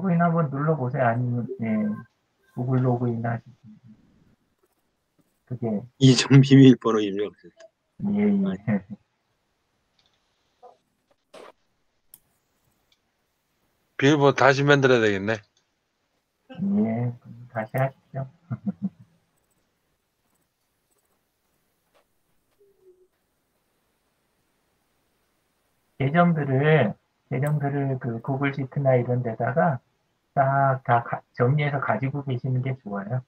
로그인 한번 눌러보세요. 아니면, 예, 구글 로그인 하시면. 그게, 이전 비밀번호 입력했다. 예, 예. 비밀번호 다시 만들어야 되겠네. 예, 다시 하십시오. 계정들을 그 구글 시트나 이런 데다가 딱 다 정리해서 가지고 계시는 게 좋아요.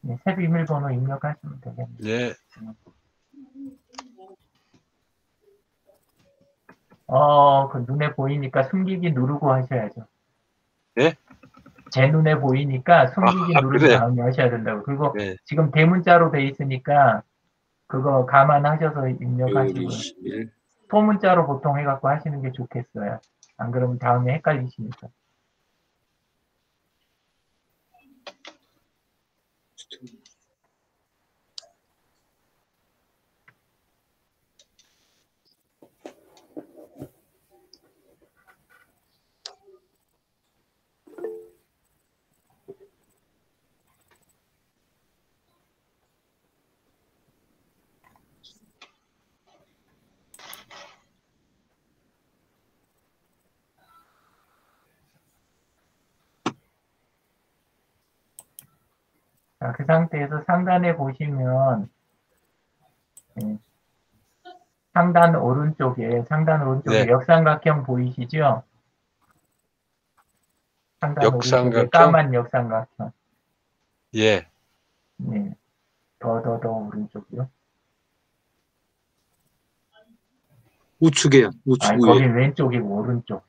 네, 새 비밀번호 입력하시면 되겠네요. 예. 그 눈에 보이니까 숨기기 누르고 하셔야죠. 예? 제 눈에 보이니까 숨기기 누른 그래. 다음에 하셔야 된다고. 그리고 네. 지금 대문자로 돼 있으니까 그거 감안하셔서 입력하시고요. 11. 소문자로 보통 해갖고 하시는 게 좋겠어요. 안 그러면 다음에 헷갈리시니까. 자, 그 상태에서 상단에 보시면 예, 상단 오른쪽에 네. 역삼각형 보이시죠? 상단 오른쪽에 역삼각형? 까만 역삼각형. 예. 네. 더 오른쪽이요. 우측에요. 우측 아니, 위에. 거긴 왼쪽이고 오른쪽.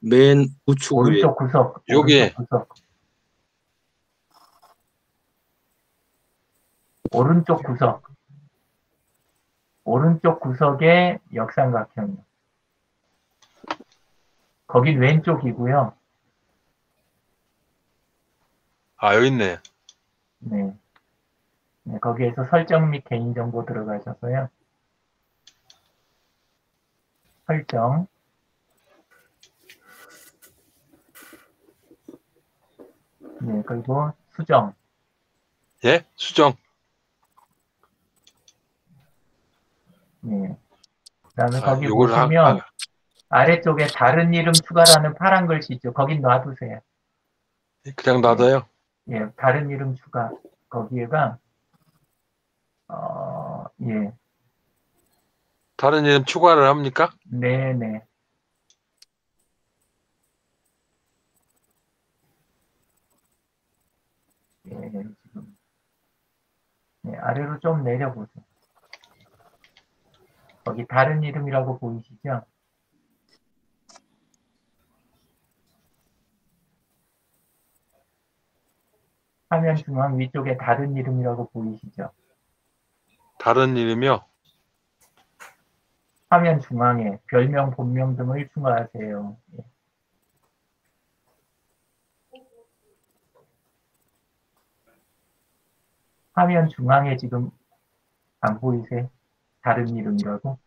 맨 우측 위에. 오른쪽 구석. 여기. 오른쪽 구석. 오른쪽 구석. 오른쪽 구석에 역삼각형이요. 거긴 왼쪽이고요. 아, 여기 있네. 네. 네, 거기에서 설정 및 개인정보 들어가셔서요. 설정. 네, 그리고 수정. 예? 수정. 네. 그다음에 거기 요걸 보시면 아래쪽에 다른 이름 추가라는 파란 글씨 있죠. 거긴 놔두세요. 그냥 놔둬요. 예, 다른 이름 추가. 거기에가 예, 다른 이름 추가를 합니까? 네네. 예, 지금 네, 아래로 좀 내려보세요. 거기 다른 이름이라고 보이시죠? 화면 중앙 위쪽에 다른 이름이라고 보이시죠? 다른 이름이요? 화면 중앙에 별명, 본명 등을 추가하세요. 예. 화면 중앙에 지금 안 보이세요? 다른 이름이라고?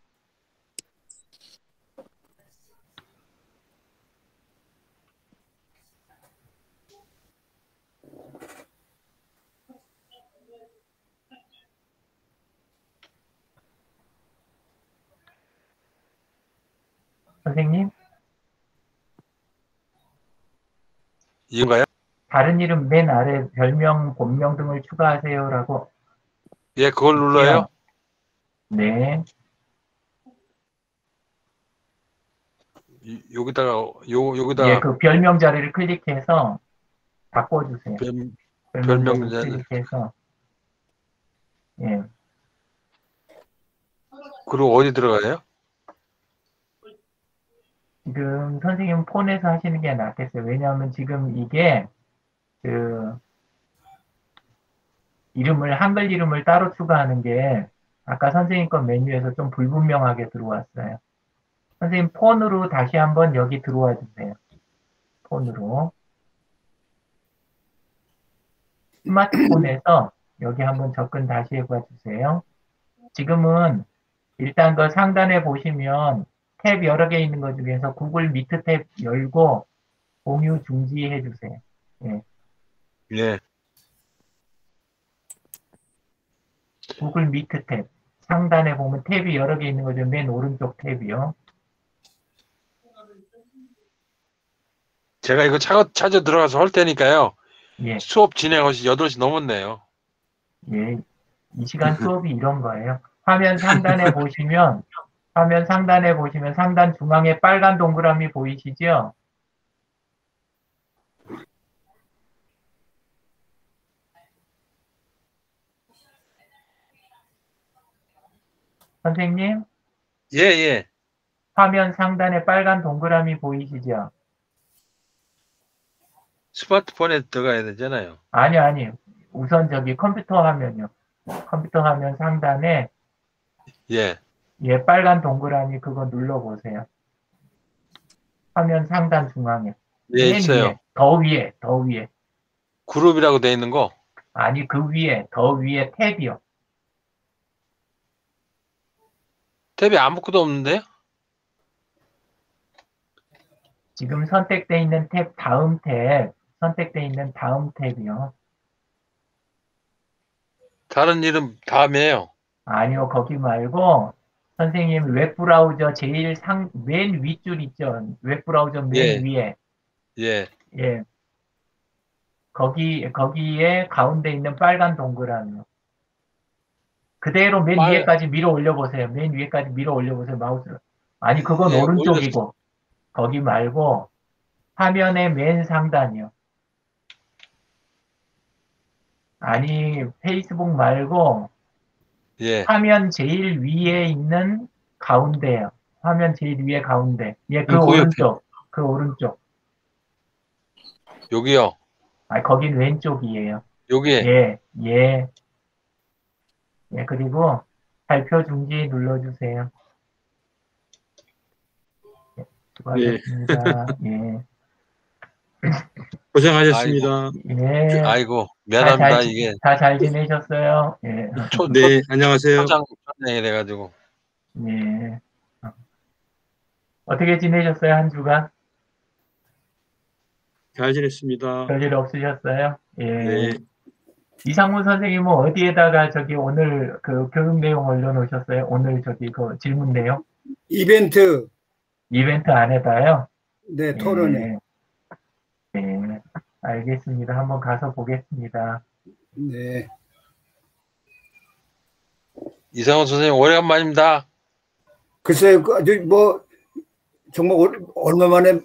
선생님? 이건가요? 다른 이름 맨 아래 별명, 본명 등을 추가하세요라고. 예, 그걸 눌러요? 네. 여기다가, 예, 여기다가 그 별명 자리를 클릭해서 바꿔주세요. 별명 자리를 별명, 클릭해서. 예. 그리고 어디 들어가요? 지금 선생님 폰에서 하시는 게 낫겠어요. 왜냐하면 지금 이게 그 한글 이름을 따로 추가하는 게 아까 선생님 건 메뉴에서 좀 불분명하게 들어왔어요. 선생님 폰으로 다시 한번 여기 들어와 주세요. 폰으로. 스마트폰에서 여기 한번 접근 다시 해봐 주세요. 지금은 일단 그 상단에 보시면 탭 여러 개 있는 것 중에서 구글 미트 탭 열고 공유 중지해 주세요. 예. 예. 구글 미트 탭. 상단에 보면 탭이 여러 개 있는 거죠. 맨 오른쪽 탭이요. 제가 이거 찾아 들어가서 할 테니까요. 예, 수업 진행하시 8시 넘었네요. 예. 이 시간 수업이 이런 거예요. 화면 상단에 보시면 상단 중앙에 빨간 동그라미 보이시죠? 선생님, 예, 예. 화면 상단에 빨간 동그라미 보이시죠? 스마트폰에 들어가야 되잖아요. 아니요. 우선 저기 컴퓨터 화면이요. 컴퓨터 화면 상단에 예. 예, 빨간 동그라미 그거 눌러보세요. 화면 상단 중앙에. 예, 맨 있어요. 위에, 더 위에. 그룹이라고 돼 있는 거. 아니, 그 위에, 더 위에 탭이요. 탭이 아무것도 없는데요? 지금 선택돼 있는 다음 탭이요. 다른 이름 다음에요. 아니요, 거기 말고, 선생님, 웹브라우저 맨 윗줄 있죠? 웹브라우저 맨 예. 위에. 예. 예. 거기에 가운데 있는 빨간 동그라미요. 그대로 맨 위에까지 밀어 올려보세요. 맨 위에까지 밀어 올려보세요, 마우스를. 아니, 그건 예, 오른쪽이고, 거기 말고, 화면의 맨 상단이요. 아니, 페이스북 말고, 예. 화면 제일 위에 있는 가운데요. 화면 제일 위에 가운데. 예, 그 그 오른쪽. 그 오른쪽. 여기요. 아, 거긴 왼쪽이에요. 여기에. 예, 예. 예, 그리고 발표 중지 눌러주세요. 예, 수고하셨습니다. 예. 고생하셨습니다. 예. 아이고, 미안합니다. 이게 다 잘 지내셨어요? 예. 네, 안녕하세요. 초장 전행이 돼가지고. 예. 어떻게 지내셨어요, 한 주간? 잘 지냈습니다. 별일 없으셨어요? 예. 네. 이상문 선생님은 어디에다가 저기 오늘 그 교육 내용 올려놓으셨어요? 오늘 저기 그 질문 내용? 이벤트, 이벤트 안에다요? 네, 토론회. 예. 예. 알겠습니다. 한번 가서 보겠습니다. 네. 이상훈 선생님, 오래간만입니다. 글쎄요, 아주 정말 얼마 만에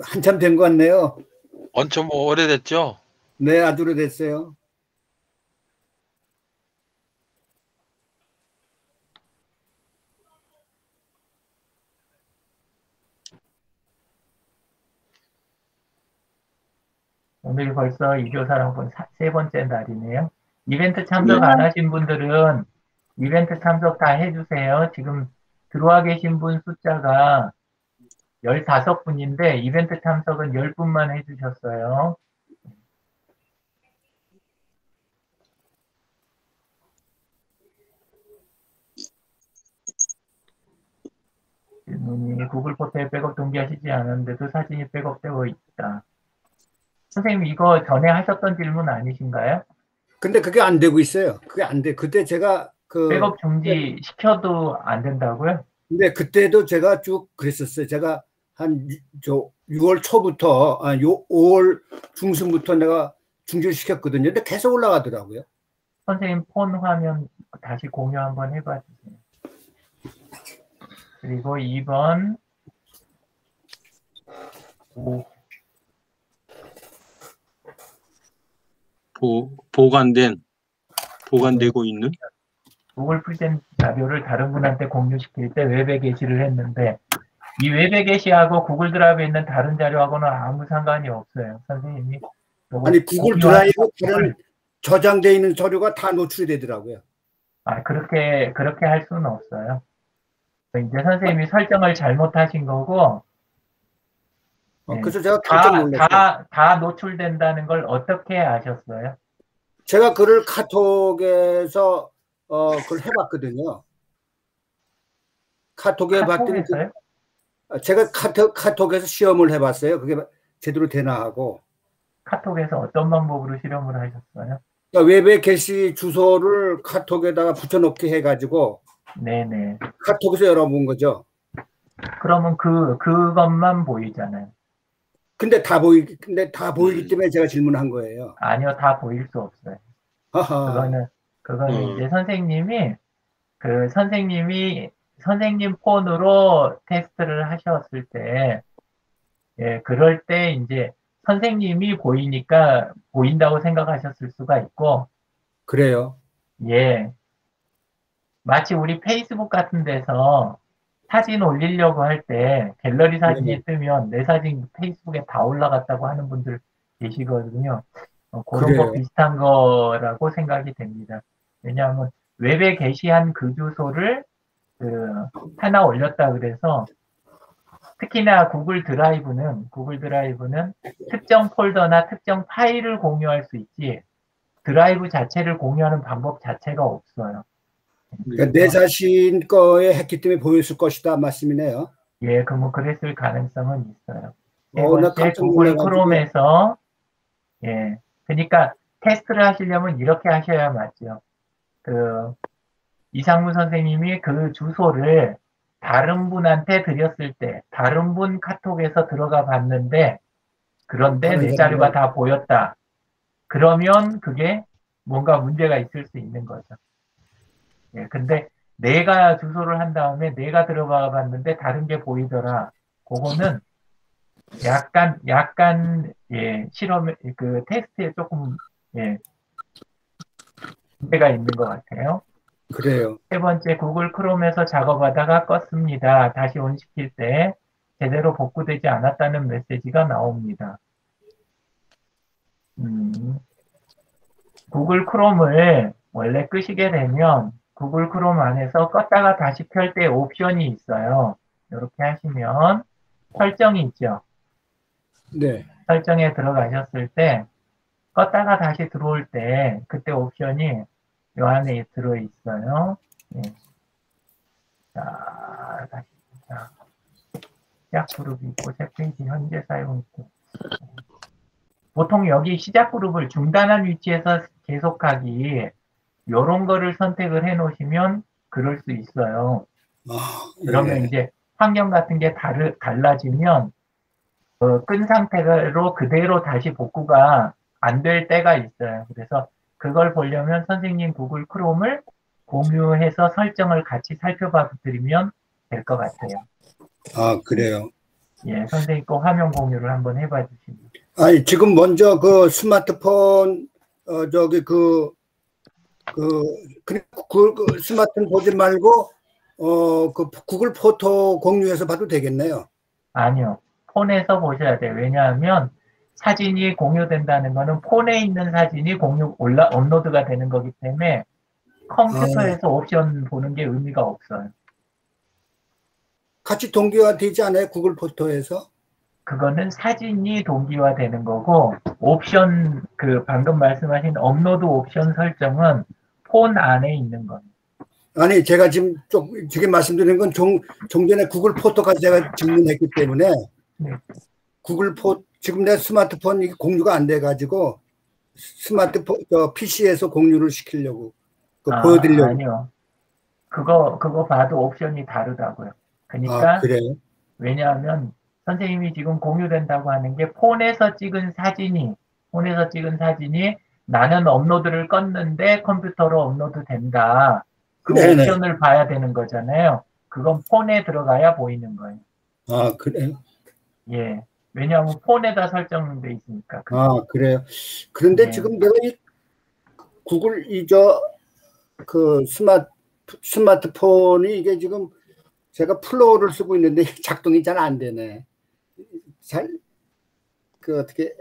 한참 된 것 같네요. 엄청 오래됐죠? 네, 아주 오래됐어요. 오늘 벌써 2교사랑본 세 번째 날이네요. 이벤트 참석 네. 안 하신 분들은 이벤트 참석 다 해주세요. 지금 들어와 계신 분 숫자가 15분인데 이벤트 참석은 10분만 해주셨어요. 질문이 구글 포털에 백업 동기하시지 않았는데도 사진이 백업되어 있다. 선생님 이거 전에 하셨던 질문 아니신가요? 근데 그게 안 되고 있어요. 그게 안 돼. 그때 제가 백업 중지 시켜도 안 된다고요? 근데 그때도 제가 쭉 그랬었어요. 제가 한 6월 초부터, 5월 중순부터 내가 중지를 시켰거든요. 근데 계속 올라가더라고요. 선생님 폰 화면 다시 공유 한번 해봐 주세요. 그리고 2번 보관되고 있는? 구글 프레젠 자료를 다른 분한테 공유시킬 때 웹에 게시를 했는데 이 웹에 게시하고 구글 드라이브에 있는 다른 자료하고는 아무 상관이 없어요. 선생님이 아니 구글 드라이브 다른 저장되어 있는 서류가 다 노출이 되더라고요. 아 그렇게 할 수는 없어요. 이제 선생님이 설정을 잘못하신 거고 그래서 제가 깜짝 놀랐어요. 다 노출된다는 걸 어떻게 아셨어요? 제가 그를 카톡에서 그걸 해봤거든요. 카톡에 봤더니 카톡에서요? 제가 카톡에서 시험을 해봤어요. 그게 제대로 되나 하고. 카톡에서 어떤 방법으로 실험을 하셨어요? 그러니까 웹의 게시 주소를 카톡에다가 붙여넣기 해가지고 네네. 카톡에서 열어본 거죠. 그러면 그것만 보이잖아요. 근데 다 보이기 때문에 제가 질문한 거예요. 아니요, 다 보일 수 없어요. 하하. 그거는 이제 선생님 폰으로 테스트를 하셨을 때, 예, 그럴 때 이제 선생님이 보이니까 보인다고 생각하셨을 수가 있고, 그래요. 예, 마치 우리 페이스북 같은 데서 사진 올리려고 할 때 갤러리 사진이 네네. 뜨면 내 사진 페이스북에 다 올라갔다고 하는 분들 계시거든요. 그런 거 그래요. 비슷한 거라고 생각이 됩니다. 왜냐하면 웹에 게시한 그 주소를 하나 올렸다 그래서 특히나 구글 드라이브는 특정 폴더나 특정 파일을 공유할 수 있지 드라이브 자체를 공유하는 방법 자체가 없어요. 그러니까 내 자신 거에 했기 때문에 보였을 것이다 말씀이네요. 예, 그러면 그랬을 가능성은 있어요. 세 나 번째, 깜짝 구글 놀라가지고. 크롬에서, 예, 그러니까 테스트를 하시려면 이렇게 하셔야 맞죠. 이상무 선생님이 그 주소를 다른 분한테 드렸을 때, 다른 분 카톡에서 들어가 봤는데, 그런데 다른 내 자료가 사람은 다 보였다. 그러면 그게 뭔가 문제가 있을 수 있는 거죠. 예, 근데 내가 주소를 한 다음에 내가 들어가 봤는데 다른 게 보이더라. 그거는 약간, 예, 테스트에 조금, 예, 문제가 있는 것 같아요. 그래요. 세 번째, 구글 크롬에서 작업하다가 껐습니다. 다시 온 시킬 때 제대로 복구되지 않았다는 메시지가 나옵니다. 구글 크롬을 원래 끄시게 되면 구글 크롬 안에서 껐다가 다시 켤 때 옵션이 있어요. 이렇게 하시면 설정이 있죠. 네. 설정에 들어가셨을 때 껐다가 다시 들어올 때 그때 옵션이 이 안에 들어있어요. 예. 자, 다시 보자. 시작 그룹 있고 새 페이지 현재 사용 있고 보통 여기 시작 그룹을 중단한 위치에서 계속하기 이런 거를 선택을 해 놓으시면 그럴 수 있어요. 그러면 예. 이제 환경 같은 게 달라지면 끈 상태로 그대로 다시 복구가 안 될 때가 있어요. 그래서 그걸 보려면 선생님 구글 크롬을 공유해서 설정을 같이 살펴봐 드리면 될 것 같아요. 그래요. 예, 선생님 거 화면 공유를 한번 해봐 주시면. 아니, 지금 먼저 그 스마트폰, 그 스마트폰 보지 말고, 그 구글 포토 공유해서 봐도 되겠네요. 아니요. 폰에서 보셔야 돼요. 왜냐하면 사진이 공유된다는 거는 폰에 있는 사진이 업로드가 되는 거기 때문에 컴퓨터에서 옵션 보는 게 의미가 없어요. 같이 동기화 되지 않아요? 구글 포토에서? 그거는 사진이 동기화되는 거고 옵션 방금 말씀하신 업로드 옵션 설정은 폰 안에 있는 거예요. 아니, 제가 지금 지금 말씀드리는 건 종전에 구글 포토까지 제가 질문했기 때문에 네. 지금 내 스마트폰 이게 공유가 안 돼가지고 스마트폰 PC에서 공유를 시키려고 보여드리려고. 아니요. 그거 봐도 옵션이 다르다고요. 그러니까 그래요? 왜냐하면 선생님이 지금 공유된다고 하는 게 폰에서 찍은 사진이 나는 업로드를 껐는데 컴퓨터로 업로드 된다. 그 네네. 옵션을 봐야 되는 거잖아요. 그건 폰에 들어가야 보이는 거예요. 그래요? 예. 왜냐하면 폰에다 설정돼 있으니까. 그래요. 그런데 네. 지금 내가 이 구글 그 스마트폰이 이게 지금 제가 플로우를 쓰고 있는데 작동이 잘 안 되네. 어떻게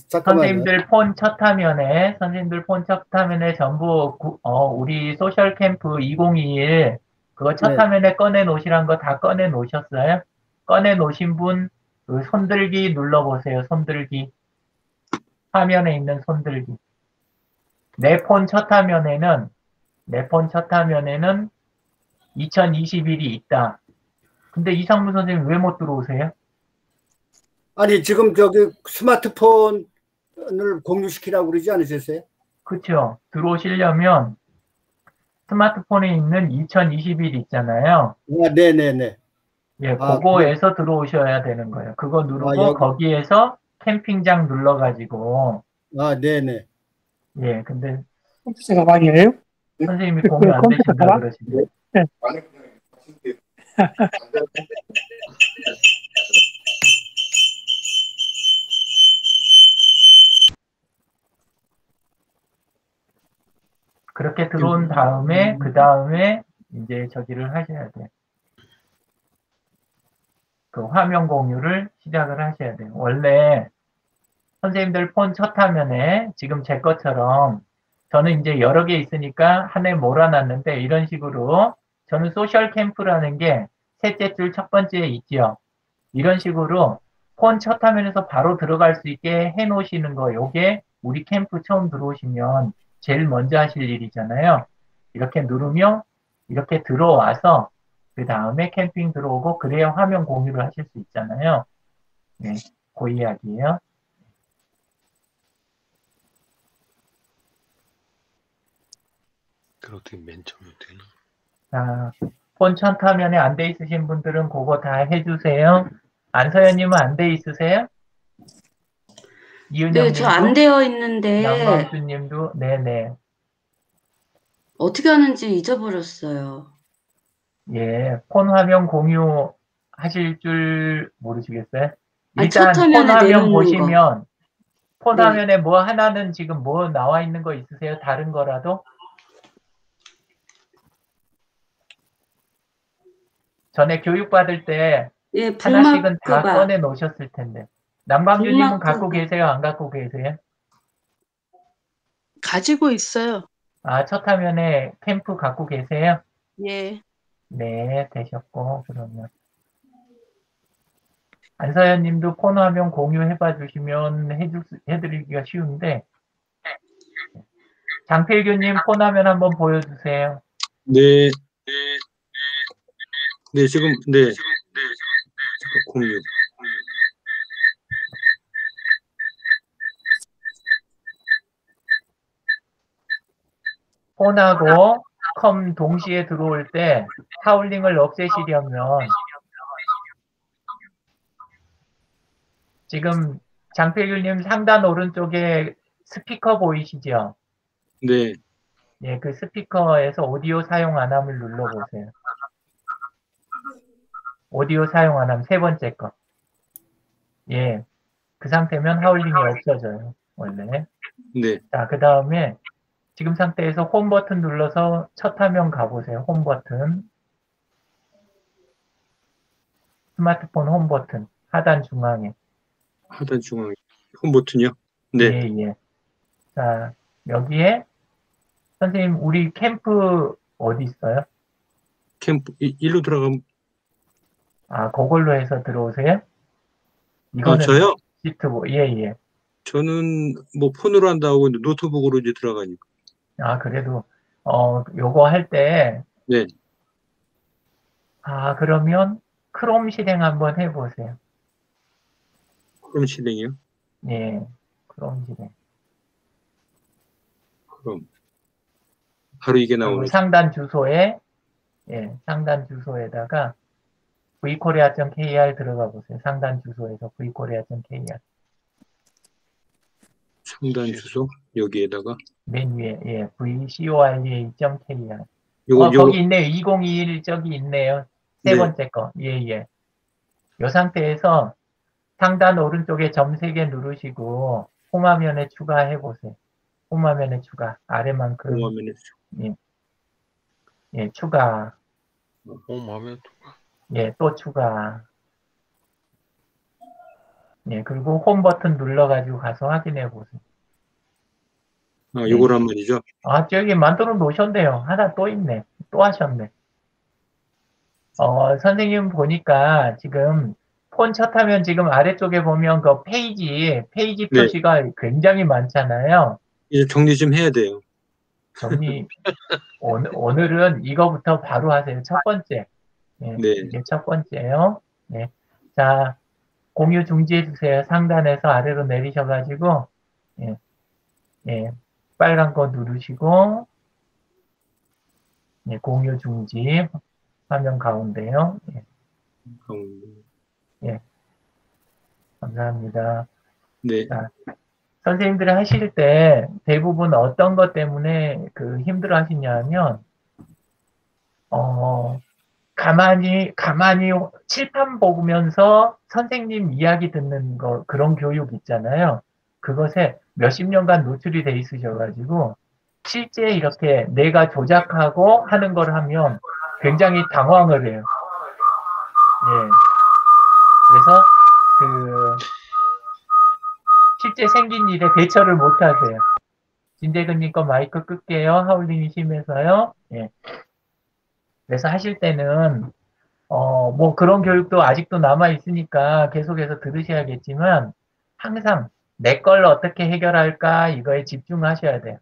잠깐만요. 선생님들 폰 첫 화면에 전부 우리 소셜 캠프 2021 그거 첫 네. 화면에 꺼내 놓으시란 거 다 꺼내 놓으셨어요? 꺼내 놓으신 분 손들기 눌러 보세요. 손들기. 화면에 있는 손들기. 내 폰 첫 화면에는 2021이 있다. 근데 이상무 선생님 왜 못 들어오세요? 아니, 지금 저기 스마트폰을 공유시키라고 그러지 않으셨어요? 그쵸. 들어오시려면 스마트폰에 있는 2021 있잖아요. 아, 네네네. 예, 아, 그거에서 들어오셔야 되는 거예요. 그거 누르고 여기. 거기에서 캠핑장 눌러가지고 아, 네네. 예, 근데 컴퓨터 가방이에요? 선생님이 그 공유 안 컴퓨터 되신다 가방? 그러시네요. 네. 그렇게 들어온 다음에 그 다음에 이제 저기를 하셔야 돼요. 그 화면 공유를 시작을 하셔야 돼요. 원래 선생님들 폰 첫 화면에 지금 제 것처럼 저는 이제 여러 개 있으니까 하나에 몰아놨는데 이런 식으로 저는 소셜 캠프라는 게 셋째 줄 첫 번째에 있죠. 이런 식으로 폰 첫 화면에서 바로 들어갈 수 있게 해 놓으시는 거, 요게 우리 캠프 처음 들어오시면 제일 먼저 하실 일이잖아요. 이렇게 누르면 이렇게 들어와서 그 다음에 캠핑 들어오고 그래야 화면 공유를 하실 수 있잖아요. 네, 그 이야기예요. 그럼 어떻게 맨 처음에 되나? 자, 폰 첫 화면에 안 돼 있으신 분들은 그거 다 해주세요. 안서연님은 안 돼 있으세요? 네, 저 안 이은영님도? 되어 있는데 남광수님도? 네네. 어떻게 하는지 잊어버렸어요. 예, 폰 화면 공유 하실 줄 모르시겠어요? 아니, 일단 첫 폰 화면에 화면 내려오는 거. 보시면 폰 네. 화면에 뭐 하나는 지금 뭐 나와 있는 거 있으세요? 다른 거라도? 전에 교육 받을 때 예, 하나씩은 다 북마크가 꺼내 놓으셨을 텐데. 남광주님은 갖고 북마크가 계세요? 안 갖고 계세요? 가지고 있어요. 아, 첫 화면에 캠프 갖고 계세요? 예. 네, 되셨고, 그러면. 안서연 님도 폰 화면 공유해봐 주시면 해드리기가 쉬운데, 장필규님 폰 화면 한번 보여주세요. 네. 네, 지금, 네. 공유. 폰하고 컴 동시에 들어올 때 하울링을 없애시려면 지금 장필규님 상단 오른쪽에 스피커 보이시죠? 네. 예, 그 스피커에서 오디오 사용 안 함을 눌러보세요. 오디오 사용 안 함 세 번째 거. 예, 그 상태면 하울링이 없어져요, 원래. 네. 자, 그 다음에 지금 상태에서 홈 버튼 눌러서 첫 화면 가보세요. 홈 버튼. 스마트폰 홈 버튼. 하단 중앙에. 하단 중앙에. 홈 버튼이요? 네. 예, 예. 자, 여기에 선생님, 우리 캠프 어디 있어요? 캠프, 일로 들어가면, 아, 그걸로 해서 들어오세요? 이거는 저요? 시트고, 예, 예. 저는 뭐 폰으로 한다고 했는데 노트북으로 이제 들어가니까. 아, 그래도, 요거 할 때, 네. 아, 그러면 크롬 실행 한번 해보세요. 그럼 실행이요? 예, 크롬 실행. 그럼. 바로 이게 그리고 나오네. 상단 주소에, 예, 상단 주소에다가 vkorea.kr 들어가 보세요. 상단 주소에서 vkorea.kr. 상단 주소, 여기에다가. 맨 위에, 예, vcorea.kr. 요거, 거기 있네요. 2021 저기 있네요. 세 네. 번째 거. 예, 예. 이 상태에서 상단 오른쪽에 점 3개 누르시고 홈화면에 추가해 보세요. 홈화면에 추가. 아래만큼. 화면에. 예. 예, 추가. 마음에 예, 또 추가. 예, 그리고 홈 버튼 눌러가지고 가서 확인해 보세요. 요거란 말이죠. 아, 저기 만들어 놓으셨네요. 하나 또 있네. 또 하셨네. 선생님 보니까 지금 폰 첫 화면 지금 아래쪽에 보면 그 페이지 네. 표시가 굉장히 많잖아요. 이제 정리 좀 해야 돼요. 정리, 오늘은 이거부터 바로 하세요. 첫 번째. 네, 네. 이게 첫 번째예요. 네. 자, 공유 중지해 주세요. 상단에서 아래로 내리셔가지고, 예, 예, 빨간 거 누르시고, 예, 공유 중지, 화면 가운데요. 예, 예, 감사합니다. 네. 자, 선생님들이 하실 때 대부분 어떤 것 때문에 그 힘들어 하시냐면, 가만히 칠판 보면서 선생님 이야기 듣는 거, 그런 교육 있잖아요. 그것에 몇십 년간 노출이 돼 있으셔가지고, 실제 이렇게 내가 조작하고 하는 걸 하면 굉장히 당황을 해요. 예. 그래서 실제 생긴 일에 대처를 못 하세요. 진대근님 거 마이크 끌게요. 하울링이 심해서요. 예. 그래서 하실 때는 뭐 그런 교육도 아직도 남아 있으니까 계속해서 들으셔야겠지만 항상 내 걸 어떻게 해결할까 이거에 집중하셔야 돼요.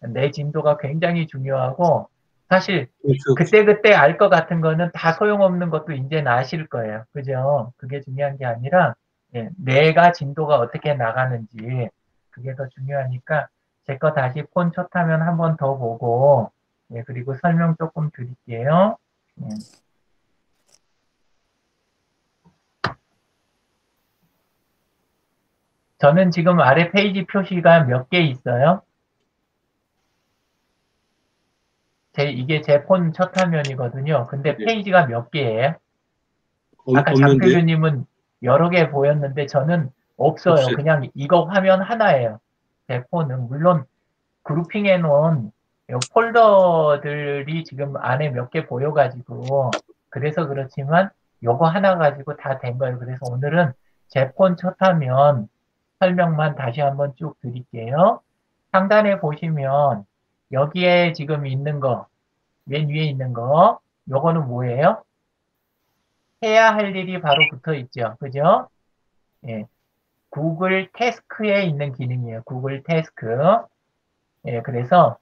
내 진도가 굉장히 중요하고 사실 그렇죠. 그때 알 것 같은 거는 다 소용없는 것도 이제는 아실 거예요. 그죠? 그게 중요한 게 아니라 예, 내가 진도가 어떻게 나가는지 그게 더 중요하니까 제 거 다시 폰 첫 화면 한 번 더 보고 예, 그리고 설명 조금 드릴게요. 예. 저는 지금 아래 페이지 표시가 몇 개 있어요? 이게 제 폰 첫 화면이거든요. 근데 네. 페이지가 몇 개예요? 아까 없는데? 장필규님은 여러 개 보였는데 저는 없어요. 없어요. 그냥 이거 화면 하나예요. 제 폰은. 물론 그룹핑해 놓은 폴더들이 지금 안에 몇 개 보여가지고 그래서 그렇지만 요거 하나 가지고 다 된 거예요. 그래서 오늘은 제 폰 첫 화면 설명만 다시 한번 쭉 드릴게요. 상단에 보시면 여기에 지금 있는 거, 맨 위에 있는 거, 요거는 뭐예요? 해야 할 일이 바로 붙어 있죠. 그죠? 예. 구글 태스크에 있는 기능이에요. 구글 태스크. 예, 그래서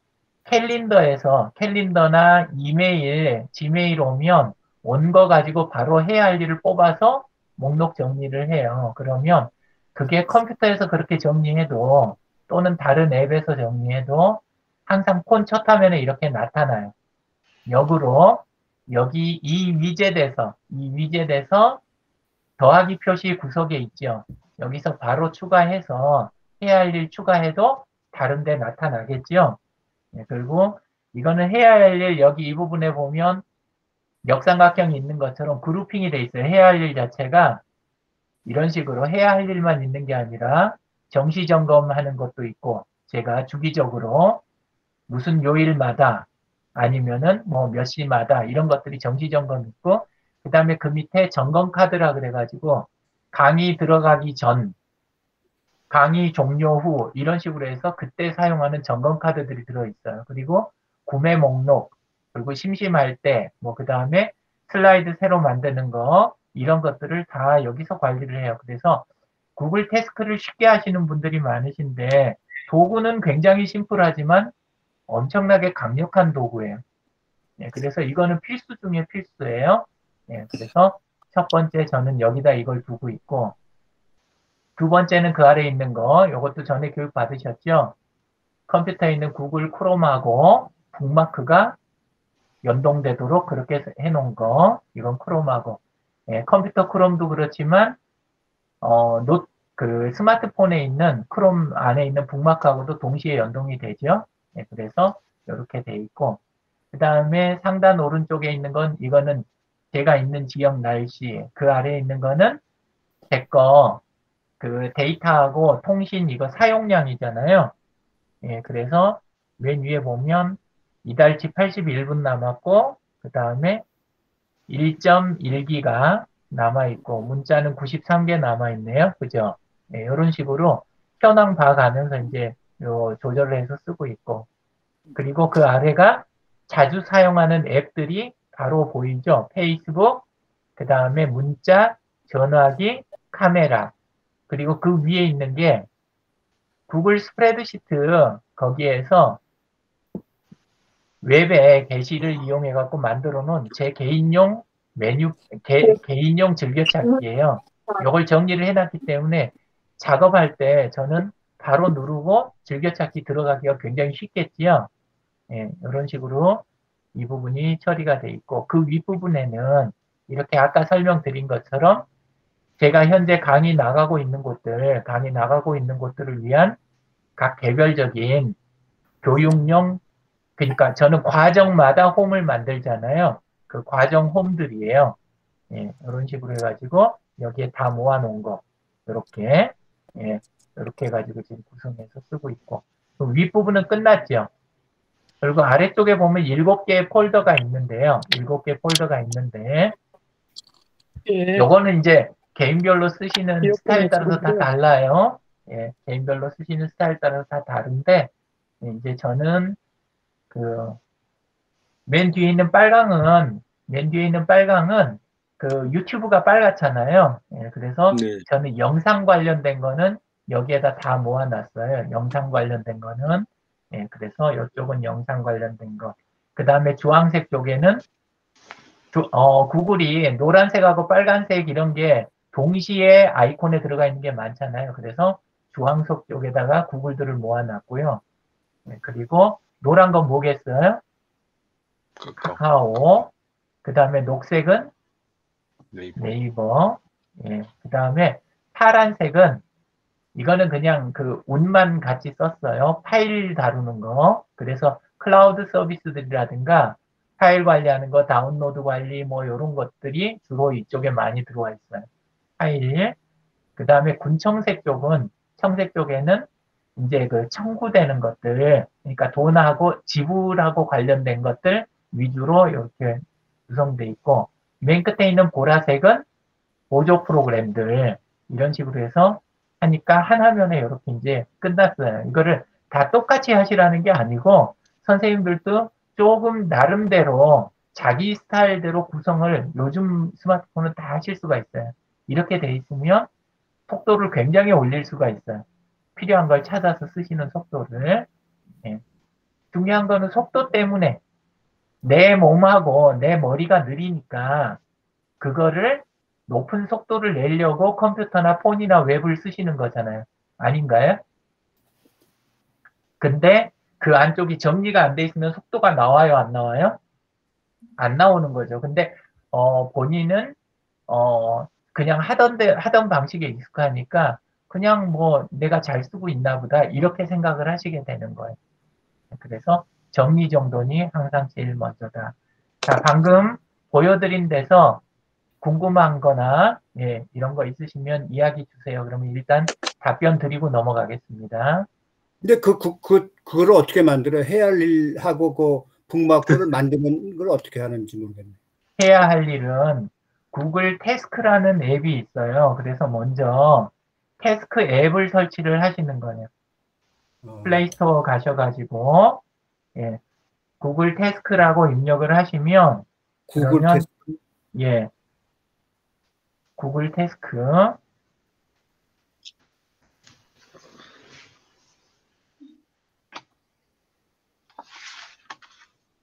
캘린더나 이메일, 지메일 오면 온 거 가지고 바로 해야 할 일을 뽑아서 목록 정리를 해요. 그러면 그게 컴퓨터에서 그렇게 정리해도 또는 다른 앱에서 정리해도 항상 폰 첫 화면에 이렇게 나타나요. 역으로 여기 이 위젯에서 더하기 표시 구석에 있죠. 여기서 바로 추가해서 해야 할 일 추가해도 다른 데 나타나겠죠. 네, 그리고 이거는 해야 할 일 여기 이 부분에 보면 역삼각형이 있는 것처럼 그룹핑이 돼 있어요. 해야 할 일 자체가 이런 식으로 해야 할 일만 있는 게 아니라 정시 점검하는 것도 있고 제가 주기적으로 무슨 요일마다 아니면은 뭐 몇 시마다 이런 것들이 정시 점검 있고 그 다음에 그 밑에 점검 카드라 그래가지고 강의 들어가기 전, 강의 종료 후 이런 식으로 해서 그때 사용하는 점검 카드들이 들어있어요. 그리고 구매 목록, 그리고 심심할 때, 뭐 그 다음에 슬라이드 새로 만드는 거 이런 것들을 다 여기서 관리를 해요. 그래서 구글 태스크를 쉽게 하시는 분들이 많으신데 도구는 굉장히 심플하지만 엄청나게 강력한 도구예요. 네, 그래서 이거는 필수 중에 필수예요. 네, 그래서 첫 번째 저는 여기다 이걸 두고 있고 두 번째는 그 아래에 있는 거 이것도 전에 교육 받으셨죠? 컴퓨터에 있는 구글 크롬하고 북마크가 연동되도록 그렇게 해놓은 거 이건 크롬하고 네, 컴퓨터 크롬도 그렇지만 그 스마트폰에 있는 크롬 안에 있는 북마크하고도 동시에 연동이 되죠. 네, 그래서 이렇게 돼 있고 그 다음에 상단 오른쪽에 있는 건 이거는 제가 있는 지역 날씨 그 아래에 있는 거는 제 거 그 데이터하고 통신 이거 사용량이잖아요. 예, 그래서 맨 위에 보면 이달치 81분 남았고 그 다음에 1.1기가 남아있고 문자는 93개 남아있네요. 그죠? 예, 이런 식으로 현황 봐가면서 이제 요 조절을 해서 쓰고 있고 그리고 그 아래가 자주 사용하는 앱들이 바로 보이죠. 페이스북, 그 다음에 문자, 전화기, 카메라, 그리고 그 위에 있는 게 구글 스프레드시트 거기에서 웹에 게시를 이용해 갖고 만들어 놓은 제 개인용 개인용 즐겨찾기예요. 이걸 정리를 해놨기 때문에 작업할 때 저는 바로 누르고 즐겨찾기 들어가기가 굉장히 쉽겠지요. 예, 이런 식으로 이 부분이 처리가 돼 있고 그 윗부분에는 이렇게 아까 설명드린 것처럼 제가 현재 강의 나가고 있는 곳들을 위한 각 개별적인 교육용, 그러니까 저는 과정마다 홈을 만들잖아요. 그 과정 홈들이에요. 예, 이런 식으로 해가지고 여기에 다 모아놓은 거 이렇게 예, 이렇게 해가지고 지금 구성해서 쓰고 있고 윗부분은 끝났죠. 그리고 아래쪽에 보면 7개의 폴더가 있는데요. 7개 폴더가 있는데 예. 요거는 이제 개인별로 쓰시는 스타일 따라서 다 달라요. 예, 개인별로 쓰시는 스타일 따라서 다 다른데 이제 저는 그 맨 뒤에 있는 빨강은 그 유튜브가 빨갛잖아요. 예, 그래서 네. 저는 영상 관련된 거는 여기에다 다 모아놨어요. 영상 관련된 거는 예, 그래서 이쪽은 영상 관련된 거. 그 다음에 주황색 쪽에는 구글이 노란색하고 빨간색 이런 게 동시에 아이콘에 들어가 있는 게 많잖아요. 그래서 주황색 쪽에다가 구글들을 모아놨고요. 예, 그리고 노란 건 뭐겠어요? 카카오. 그 다음에 녹색은 네이버. 예, 그 다음에 파란색은 이거는 그냥 그 운만 같이 썼어요. 파일 다루는 거. 그래서 클라우드 서비스들이라든가 파일 관리하는 거, 다운로드 관리 뭐 이런 것들이 주로 이쪽에 많이 들어와 있어요. 파일. 그 다음에 청색 쪽에는 이제 그 청구되는 것들, 그러니까 돈하고 지불하고 관련된 것들 위주로 이렇게 구성되어 있고, 맨 끝에 있는 보라색은 보조 프로그램들, 이런 식으로 해서 하니까 한 화면에 이렇게 이제 끝났어요. 이거를 다 똑같이 하시라는 게 아니고, 선생님들도 조금 나름대로 자기 스타일대로 구성을 요즘 스마트폰은 다 하실 수가 있어요. 이렇게 돼 있으면 속도를 굉장히 올릴 수가 있어요. 필요한 걸 찾아서 쓰시는 속도를. 예. 중요한 거는 속도 때문에 내 몸하고 내 머리가 느리니까 그거를 높은 속도를 내려고 컴퓨터나 폰이나 웹을 쓰시는 거잖아요. 아닌가요? 근데 그 안쪽이 정리가 안 돼 있으면 속도가 나와요, 안 나와요? 안 나오는 거죠. 근데 본인은 그냥 하던 방식에 익숙하니까 그냥 뭐 내가 잘 쓰고 있나 보다 이렇게 생각을 하시게 되는 거예요. 그래서 정리정돈이 항상 제일 먼저다. 자, 방금 보여드린 데서 궁금한 거나 예, 이런 거 있으시면 이야기 주세요. 그러면 일단 답변 드리고 넘어가겠습니다. 근데 그걸 어떻게 만들어요? 해야 할 일하고 그 북마크를 만드는 걸 어떻게 하는지 모르겠네. 해야 할 일은 구글 태스크라는 앱이 있어요. 그래서 먼저 태스크 앱을 설치를 하시는 거예요. 플레이스토어 가셔가지고 예, 구글 태스크라고 입력을 하시면 구글 그러면 테스트. 예, 구글 태스크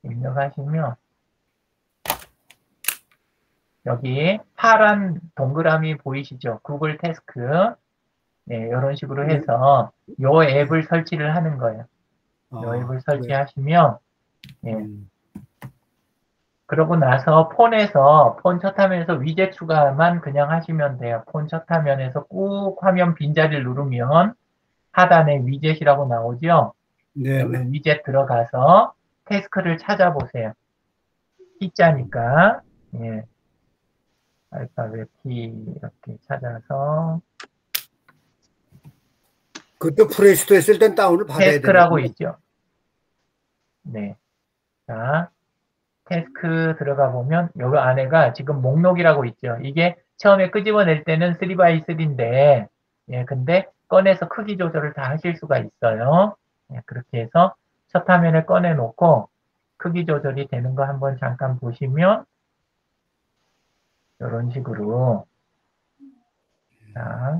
입력하시면 여기 파란 동그라미 보이시죠? 구글 태스크 네, 이런 식으로 해서 이 앱을 설치를 하는 거예요. 이 앱을 설치하시면 예, 그러고 나서 폰 첫 화면에서 위젯 추가만 그냥 하시면 돼요. 폰 첫 화면에서 꾹 화면 빈자리를 누르면 하단에 위젯이라고 나오죠. 네, 여기 네. 위젯 들어가서 태스크를 찾아보세요. T자니까 예, 알파벳 T 이렇게 찾아서 그것도 플레이스토어에 쓸 땐 다운을 받아야 되는 태스크라고 있죠. 네, 자 태스크 들어가 보면 여기 안에가 지금 목록이라고 있죠. 이게 처음에 끄집어낼 때는 3x3인데 예, 근데 꺼내서 크기 조절을 다 하실 수가 있어요. 예, 그렇게 해서 첫 화면에 꺼내놓고 크기 조절이 되는 거 한번 잠깐 보시면 이런 식으로 자,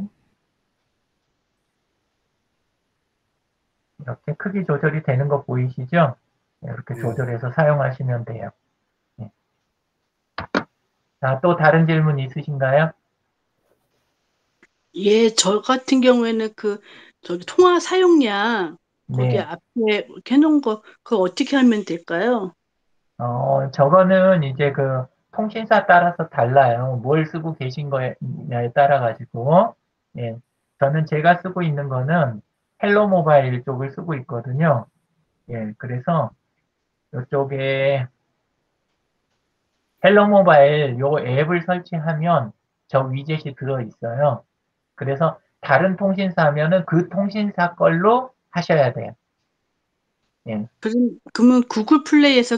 이렇게 크기 조절이 되는 거 보이시죠? 이렇게 네. 조절해서 사용하시면 돼요. 네. 자, 또 다른 질문 있으신가요? 예, 저 같은 경우에는 저기 통화 사용량 거기 네. 앞에 이렇게 해놓은 거 그거 어떻게 하면 될까요? 저거는 이제 그 통신사 따라서 달라요. 뭘 쓰고 계신 거냐에 따라 가지고. 예. 저는 제가 쓰고 있는 거는 헬로 모바일 쪽을 쓰고 있거든요. 예. 그래서 이쪽에 헬로 모바일 요 앱을 설치하면 저 위젯이 들어 있어요. 그래서 다른 통신사 하면은 그 통신사 걸로 하셔야 돼요. 예. 그러면 구글 플레이에서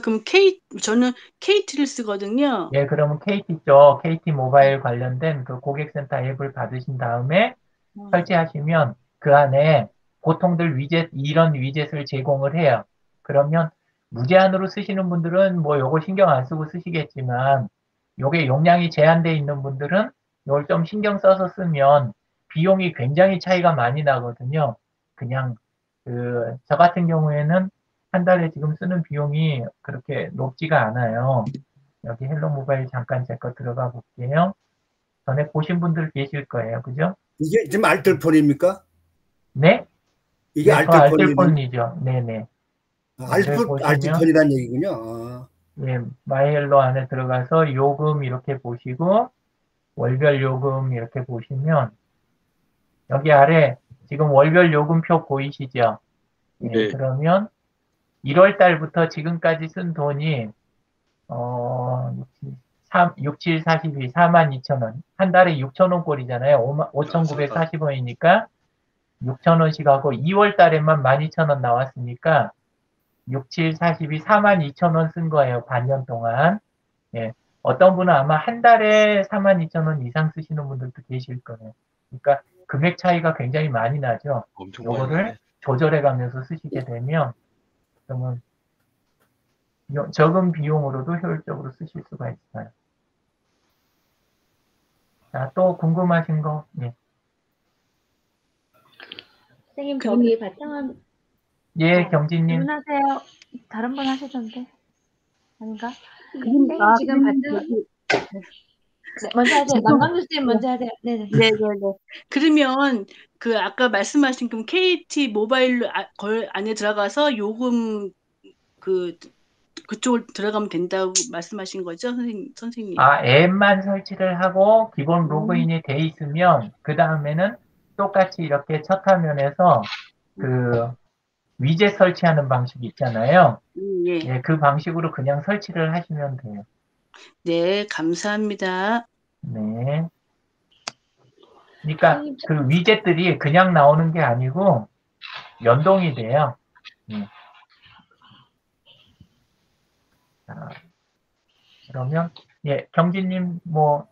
저는 KT를 쓰거든요. 예, 그러면 KT 쪽, KT 모바일 관련된 그 고객센터 앱을 받으신 다음에 설치하시면 그 안에 보통들 이런 위젯을 제공을 해요. 그러면 무제한으로 쓰시는 분들은 뭐 요거 신경 안 쓰고 쓰시겠지만 요게 용량이 제한되어 있는 분들은 요걸 좀 신경 써서 쓰면 비용이 굉장히 차이가 많이 나거든요. 그냥 저 같은 경우에는 한 달에 지금 쓰는 비용이 그렇게 높지가 않아요. 여기 헬로 모바일 잠깐 제 거 들어가 볼게요. 전에 보신 분들 계실 거예요. 그죠? 이게 지금 알뜰폰입니까? 네? 이게 네, 저 알뜰폰이죠. 네네. 보시면 알뜰폰이라는 얘기군요. 아. 예, 마이헬로 안에 들어가서 요금 이렇게 보시고 월별 요금 이렇게 보시면 여기 아래 지금 월별 요금표 보이시죠? 예, 네. 그러면 1월 달부터 지금까지 쓴 돈이 6, 7, 42, 42,000원. 한 달에 6,000원 꼴이잖아요. 5,940원이니까 6,000원씩 하고 2월 달에만 12,000원 나왔으니까 6, 7, 42, 42,000원 쓴 거예요. 반년 동안. 예. 어떤 분은 아마 한 달에 42,000원 이상 쓰시는 분들도 계실 거예요. 그러니까 금액 차이가 굉장히 많이 나죠. 엄청 많이 요거를 나네. 조절해 가면서 쓰시게 되면 그러면 적은 비용으로도 효율적으로 쓰실 수가 있어요. 자, 또 궁금하신 거? 네. 선생님 저기 바탕화면 예, 경진님. 질문하세요. 다른 분 하시던데 아닌가? 그럼- 선생님 아, 지금 네, 먼저 하세요. 남강주 선생님 먼저 하세요. 네네. 네네네. 그러면 아까 말씀하신 KT 모바일 걸 안에 들어가서 요금 그쪽을 들어가면 된다고 말씀하신 거죠, 선생님? 아, 앱만 설치를 하고 기본 로그인이 돼 있으면 그 다음에는 똑같이 이렇게 첫 화면에서 위젯 설치하는 방식 있잖아요. 예. 예, 그 방식으로 그냥 설치를 하시면 돼요. 네, 감사합니다. 네. 그러니까 그 위젯들이 그냥 나오는 게 아니고 연동이 돼요. 자, 그러면 예, 경진님 뭐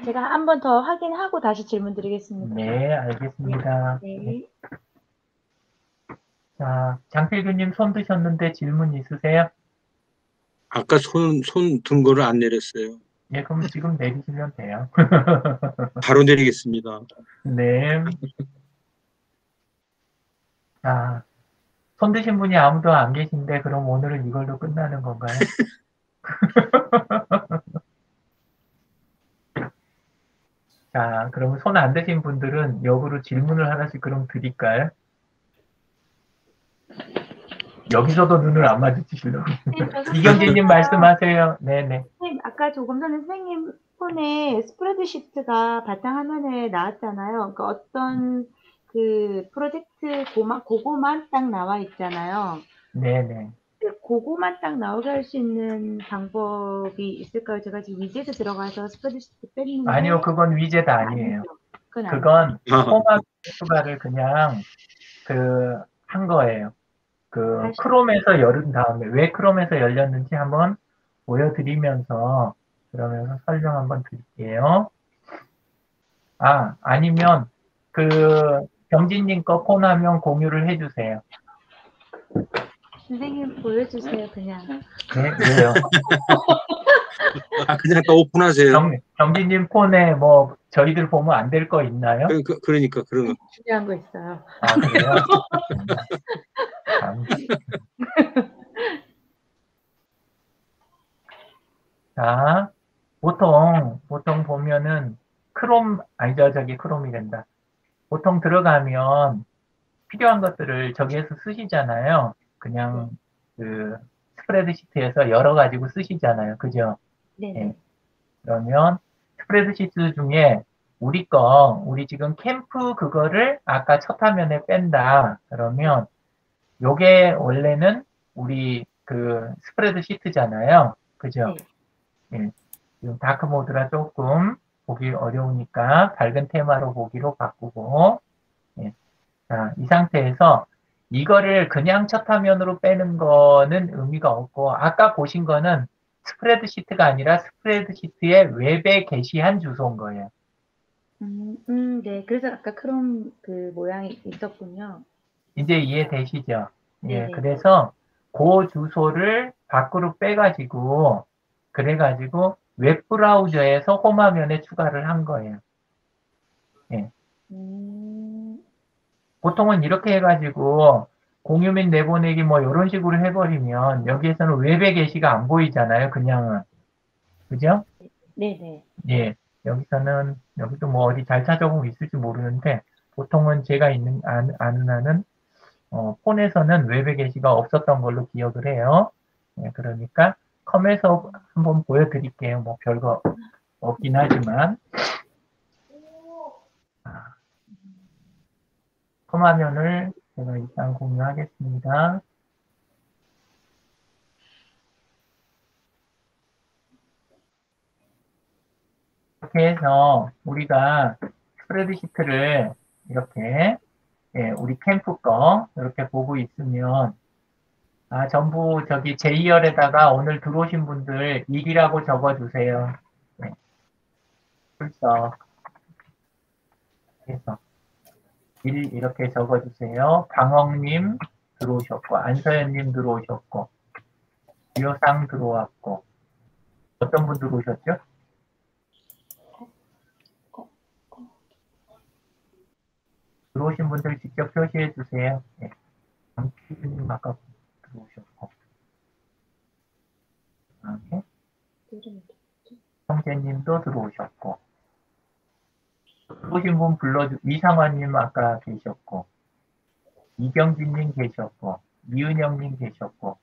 제가 한 번 더 확인하고 다시 질문 드리겠습니다. 네, 알겠습니다. 네. 자, 장필규님 손 드셨는데 질문 있으세요? 아까 손 든 거를 안 내렸어요. 예, 그럼 지금 내리시면 돼요. 바로 내리겠습니다. 네. 자, 손 드신 분이 아무도 안 계신데 그럼 오늘은 이걸로 끝나는 건가요? 자, 그럼 손 안 드신 분들은 역으로 질문을 하나씩 그럼 드릴까요? 여기서도 눈을 안 마주치시려고. 이경진님 말씀하세요. 네네. 선생님, 아까 조금 전에 선생님 폰에 스프레드시트가 바탕화면에 나왔잖아요. 그러니까 어떤 프로젝트 그거만 딱 나와 있잖아요. 네네. 그거만 딱 나오게 할 수 있는 방법이 있을까요? 제가 지금 위젯에 들어가서 스프레드시트 뺐는데 아니요, 그건 위젯 아니에요. 그건 그건 폼합 추가를 그냥 한 거예요. 크롬에서 열은 다음에 왜 크롬에서 열렸는지 한번 보여드리면서 그러면서 설명 한번 드릴게요. 아니면 경진님 거 폰 화면 공유를 해주세요. 선생님 보여주세요, 그냥. 네, 왜요? 아, 그냥 또 오픈하세요. 경진님 폰에 뭐 저희들 보면 안 될 거 있나요? 그러니까 그런 거. 중요한 거 있어요. 아, 그래요? 참. 자, 보통 보면은 저기 크롬이 된다. 보통 들어가면 필요한 것들을 저기에서 쓰시잖아요. 그냥 그 스프레드시트에서 열어 가지고 쓰시잖아요. 그죠? 네네. 예. 그러면 스프레드시트 중에 우리 지금 캠프 그거를 아까 첫 화면에 뺀다. 그러면 요게 원래는 우리 그 스프레드시트잖아요. 그죠? 예. 지금 다크 모드라 조금 보기 어려우니까 밝은 테마로 보기로 바꾸고, 예. 자, 이 상태에서 이거를 그냥 첫 화면으로 빼는 거는 의미가 없고, 아까 보신 거는 스프레드시트가 아니라 스프레드시트의 웹에 게시한 주소인 거예요. 네. 그래서 아까 크롬 그 모양이 있었군요. 이제 이해되시죠? 예, 네네. 그래서 그 주소를 밖으로 빼가지고, 그래가지고 웹 브라우저에서 홈 화면에 추가를 한 거예요. 예. 보통은 이렇게 해가지고 공유 및 내보내기 뭐 이런 식으로 해버리면 여기에서는 웹의 게시가 안 보이잖아요. 그냥은. 그죠? 네네. 예. 여기도 뭐 어디 잘 찾아보면 있을지 모르는데 보통은 제가 아는 한은 폰에서는 웹의 게시가 없었던 걸로 기억을 해요. 예, 그러니까 컴에서 한번 보여드릴게요. 뭐 별거 없긴 하지만. 컴 화면을 제가 일단 공유하겠습니다. 이렇게 해서 우리가 스프레드시트를 이렇게 우리 캠프 거 이렇게 보고 있으면 전부 저기 J열에다가 오늘 들어오신 분들 1이라고 적어주세요. 네. 출석 해서 1 이렇게 적어주세요. 강억님 들어오셨고 안서연님 들어오셨고 유효상 들어왔고 어떤 분 들어오셨죠? 들어오신 분들 직접 표시해 주세요. 네. 강피님 아까 들어오셨고 이렇게 성재님도 들어오셨고 들어오신 분 이상환님 아까 계셨고 이경진님 계셨고 이은영님 계셨고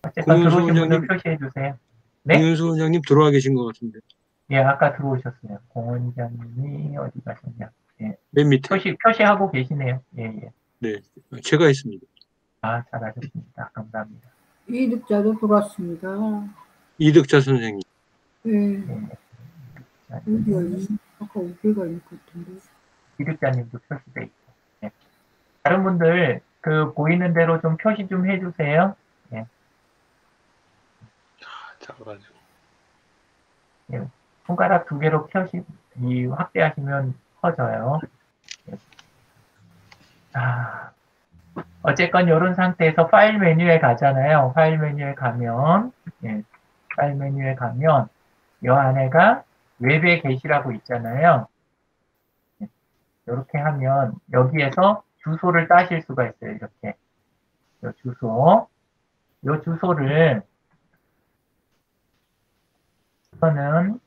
어쨌건 들어오신 분들 표시해 주세요. 네? 공윤수 원장님 들어와 계신 것 같은데. 예, 아까 들어오셨어요. 공원장님이 어디 가셨냐? 예. 맨 밑에. 표시하고 계시네요. 예, 예. 네, 제가 했습니다. 잘하셨습니다. 감사합니다. 이득자도 들어왔습니다. 이득자 선생님. 네. 자, 아까 우리가 있는 것 같은데. 이득자님도 표시돼 있고. 예. 다른 분들 보이는 대로 좀 표시 좀 해주세요. 예. 작아가지고. 예. 손가락 2개로 확대하시면 커져요. 예. 어쨌건 이런 상태에서 파일 메뉴에 가잖아요. 파일 메뉴에 가면 이 안에가 웹의 게시라고 있잖아요. 이렇게 하면 여기에서 주소를 따실 수가 있어요. 이렇게 이 주소를 이거는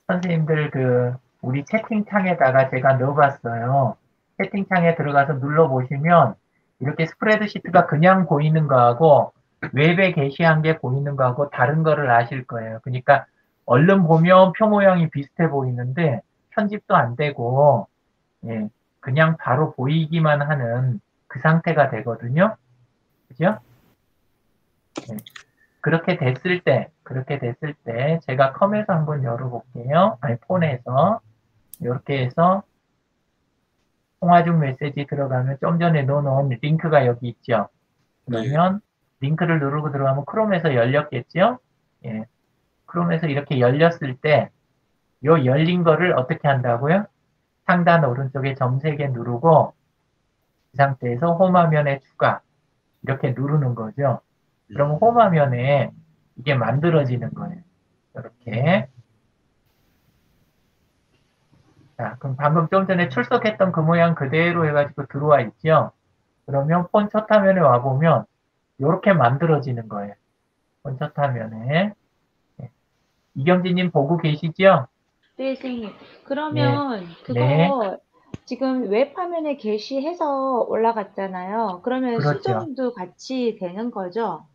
선생님들 우리 채팅창에다가 제가 넣어봤어요. 채팅창에 들어가서 눌러보시면 이렇게 스프레드시트가 그냥 보이는 거하고 웹에 게시한 게 보이는 거하고 다른 거를 아실 거예요. 그러니까 얼른 보면 표 모양이 비슷해 보이는데 편집도 안 되고 그냥 바로 보이기만 하는 그 상태가 되거든요. 그죠? 그렇게 됐을 때 제가 컴에서 한번 열어볼게요. 아니 폰에서 이렇게 해서 통화 중 메시지 들어가면 좀 전에 넣어놓은 링크가 여기 있죠. 그러면 링크를 누르고 들어가면 크롬에서 열렸겠죠. 예. 크롬에서 이렇게 열렸을 때 이 열린 거를 어떻게 한다고요? 상단 오른쪽에 점 3개 누르고 이 상태에서 홈 화면에 추가 이렇게 누르는 거죠. 그러면 홈화면에 이게 만들어지는 거예요. 이렇게. 자, 그럼 방금 좀 전에 출석했던 그 모양 그대로 해가지고 들어와 있죠. 그러면 폰 첫 화면에 와보면 이렇게 만들어지는 거예요. 폰 첫 화면에. 네. 이경진님 보고 계시죠? 네, 선생님. 그러면 네. 그거 지금 웹 화면에 게시해서 올라갔잖아요. 그러면 그렇죠. 수정도 같이 되는 거죠?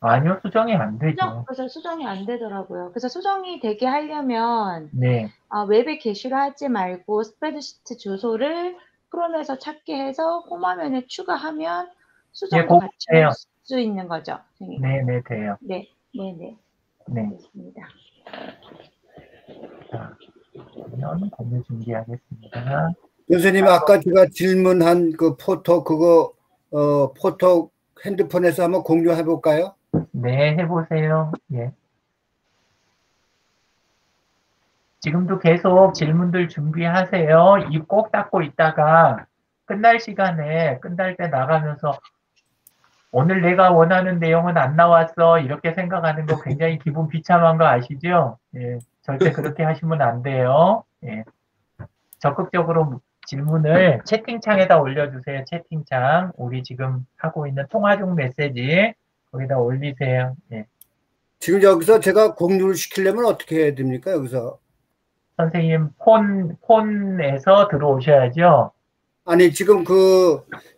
아니요, 수정이 안 되죠. 그래서 수정이 안 되더라고요. 그래서 수정이 되게 하려면 네. 웹에 게시를 하지 말고 스프레드시트 주소를 크롬에서 찾게 해서 홈화면에 추가하면 예, 수정도 그거 같이 돼요. 할 수 있는 거죠, 선생님. 네, 돼요. 네, 네, 네. 네. 알겠습니다. 자, 그러면 공유 준비하겠습니다. 선생님, 아까 제가 질문한 그 포토, 그거, 포토 핸드폰에서 한번 공유해 볼까요? 네, 해보세요. 예. 지금도 계속 질문들 준비하세요. 입 꼭 닫고 있다가 끝날 시간에, 끝날 때 나가면서 오늘 내가 원하는 내용은 안 나왔어. 이렇게 생각하는 거 굉장히 기분 비참한 거 아시죠? 예. 절대 그렇게 하시면 안 돼요. 예. 적극적으로 질문을 채팅창에다 올려주세요. 채팅창. 우리 지금 하고 있는 통화 중 메시지 거기다 올리세요. 예. 지금 여기서 제가 공유를 시키려면 어떻게 해야 됩니까? 여기서. 선생님 폰에서 들어오셔야죠. 아니, 지금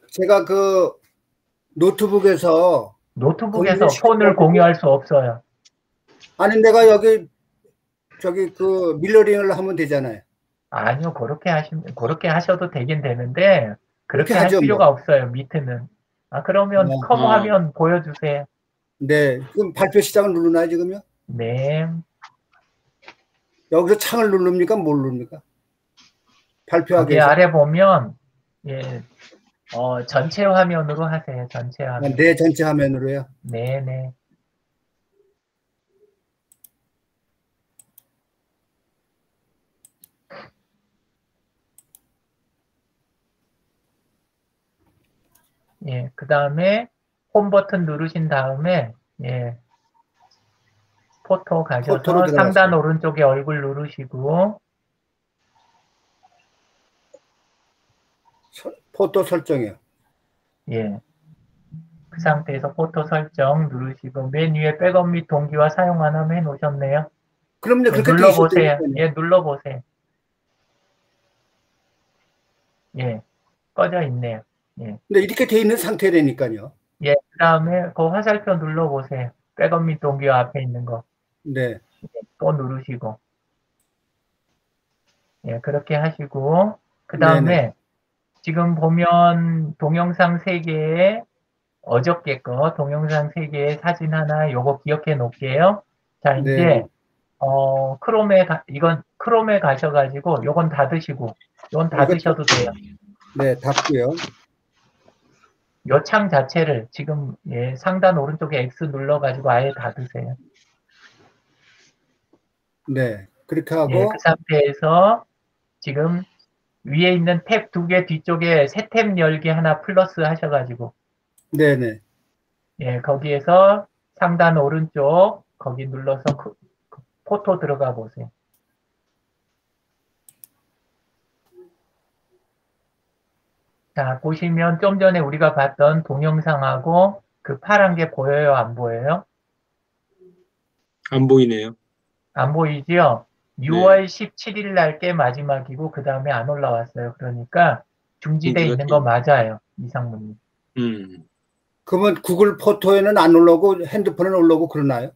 제가 노트북에서 노트북에서 공유를 폰을 시키려고 공유할 수 없어요. 아니, 내가 여기 밀러링을 하면 되잖아요. 아니요, 그렇게 하셔도 되긴 되는데, 그렇게 그렇게 할 하죠, 필요가 뭐. 없어요, 미트는. 그러면 컴 화면 보여주세요. 네. 그럼 발표 시작을 누르나요, 지금요? 네. 여기서 창을 누릅니까? 뭘 누릅니까? 발표하기 거기 위해서. 아래 보면, 예, 전체 화면으로 하세요, 전체 화면. 네, 전체 화면으로요. 네. 예, 그 다음에 홈 버튼 누르신 다음에, 예, 포토 가셔서 포토로 상단 들어갔어요. 오른쪽에 얼굴 누르시고, 포토 설정이요. 예. 그 상태에서 포토 설정 누르시고, 맨 위에 백업 및 동기화 사용 안 하면 해놓으셨네요. 그럼요, 예, 그렇게 돼 눌러보세요. 있어요. 예, 눌러보세요. 예, 꺼져 있네요. 예. 근데 이렇게 돼 있는 상태라니까요. 예, 그 다음에 그 화살표 눌러보세요. 백업 및 동기화 앞에 있는 거. 네. 또 누르시고. 예, 그렇게 하시고, 그 다음에 지금 보면 동영상 3개에 어저께 거 동영상 3개의 사진 하나 요거 기억해 놓을게요. 자, 이제 이건 크롬에 가셔가지고 요건 닫으시고 요건 닫으셔도 돼요. 네, 닫고요. 요 창 자체를 지금 예, 상단 오른쪽에 X 눌러가지고 아예 닫으세요. 네, 그렇게 하고 예, 그 상태에서 지금 위에 있는 탭 2개 뒤쪽에 새 탭 열기 하나 플러스 하셔가지고 네네. 예, 거기에서 상단 오른쪽 거기 눌러서 포토 들어가 보세요. 자, 보시면 좀 전에 우리가 봤던 동영상하고 그 파란 게 보여요? 안 보여요? 안 보이네요. 안 보이죠? 6월 17일 날 게 마지막이고 그 다음에 안 올라왔어요. 그러니까 중지돼 있는 거 맞아요. 이상문님. 그러면 구글 포토에는 안 올라오고 핸드폰에는 올라오고 그러나요?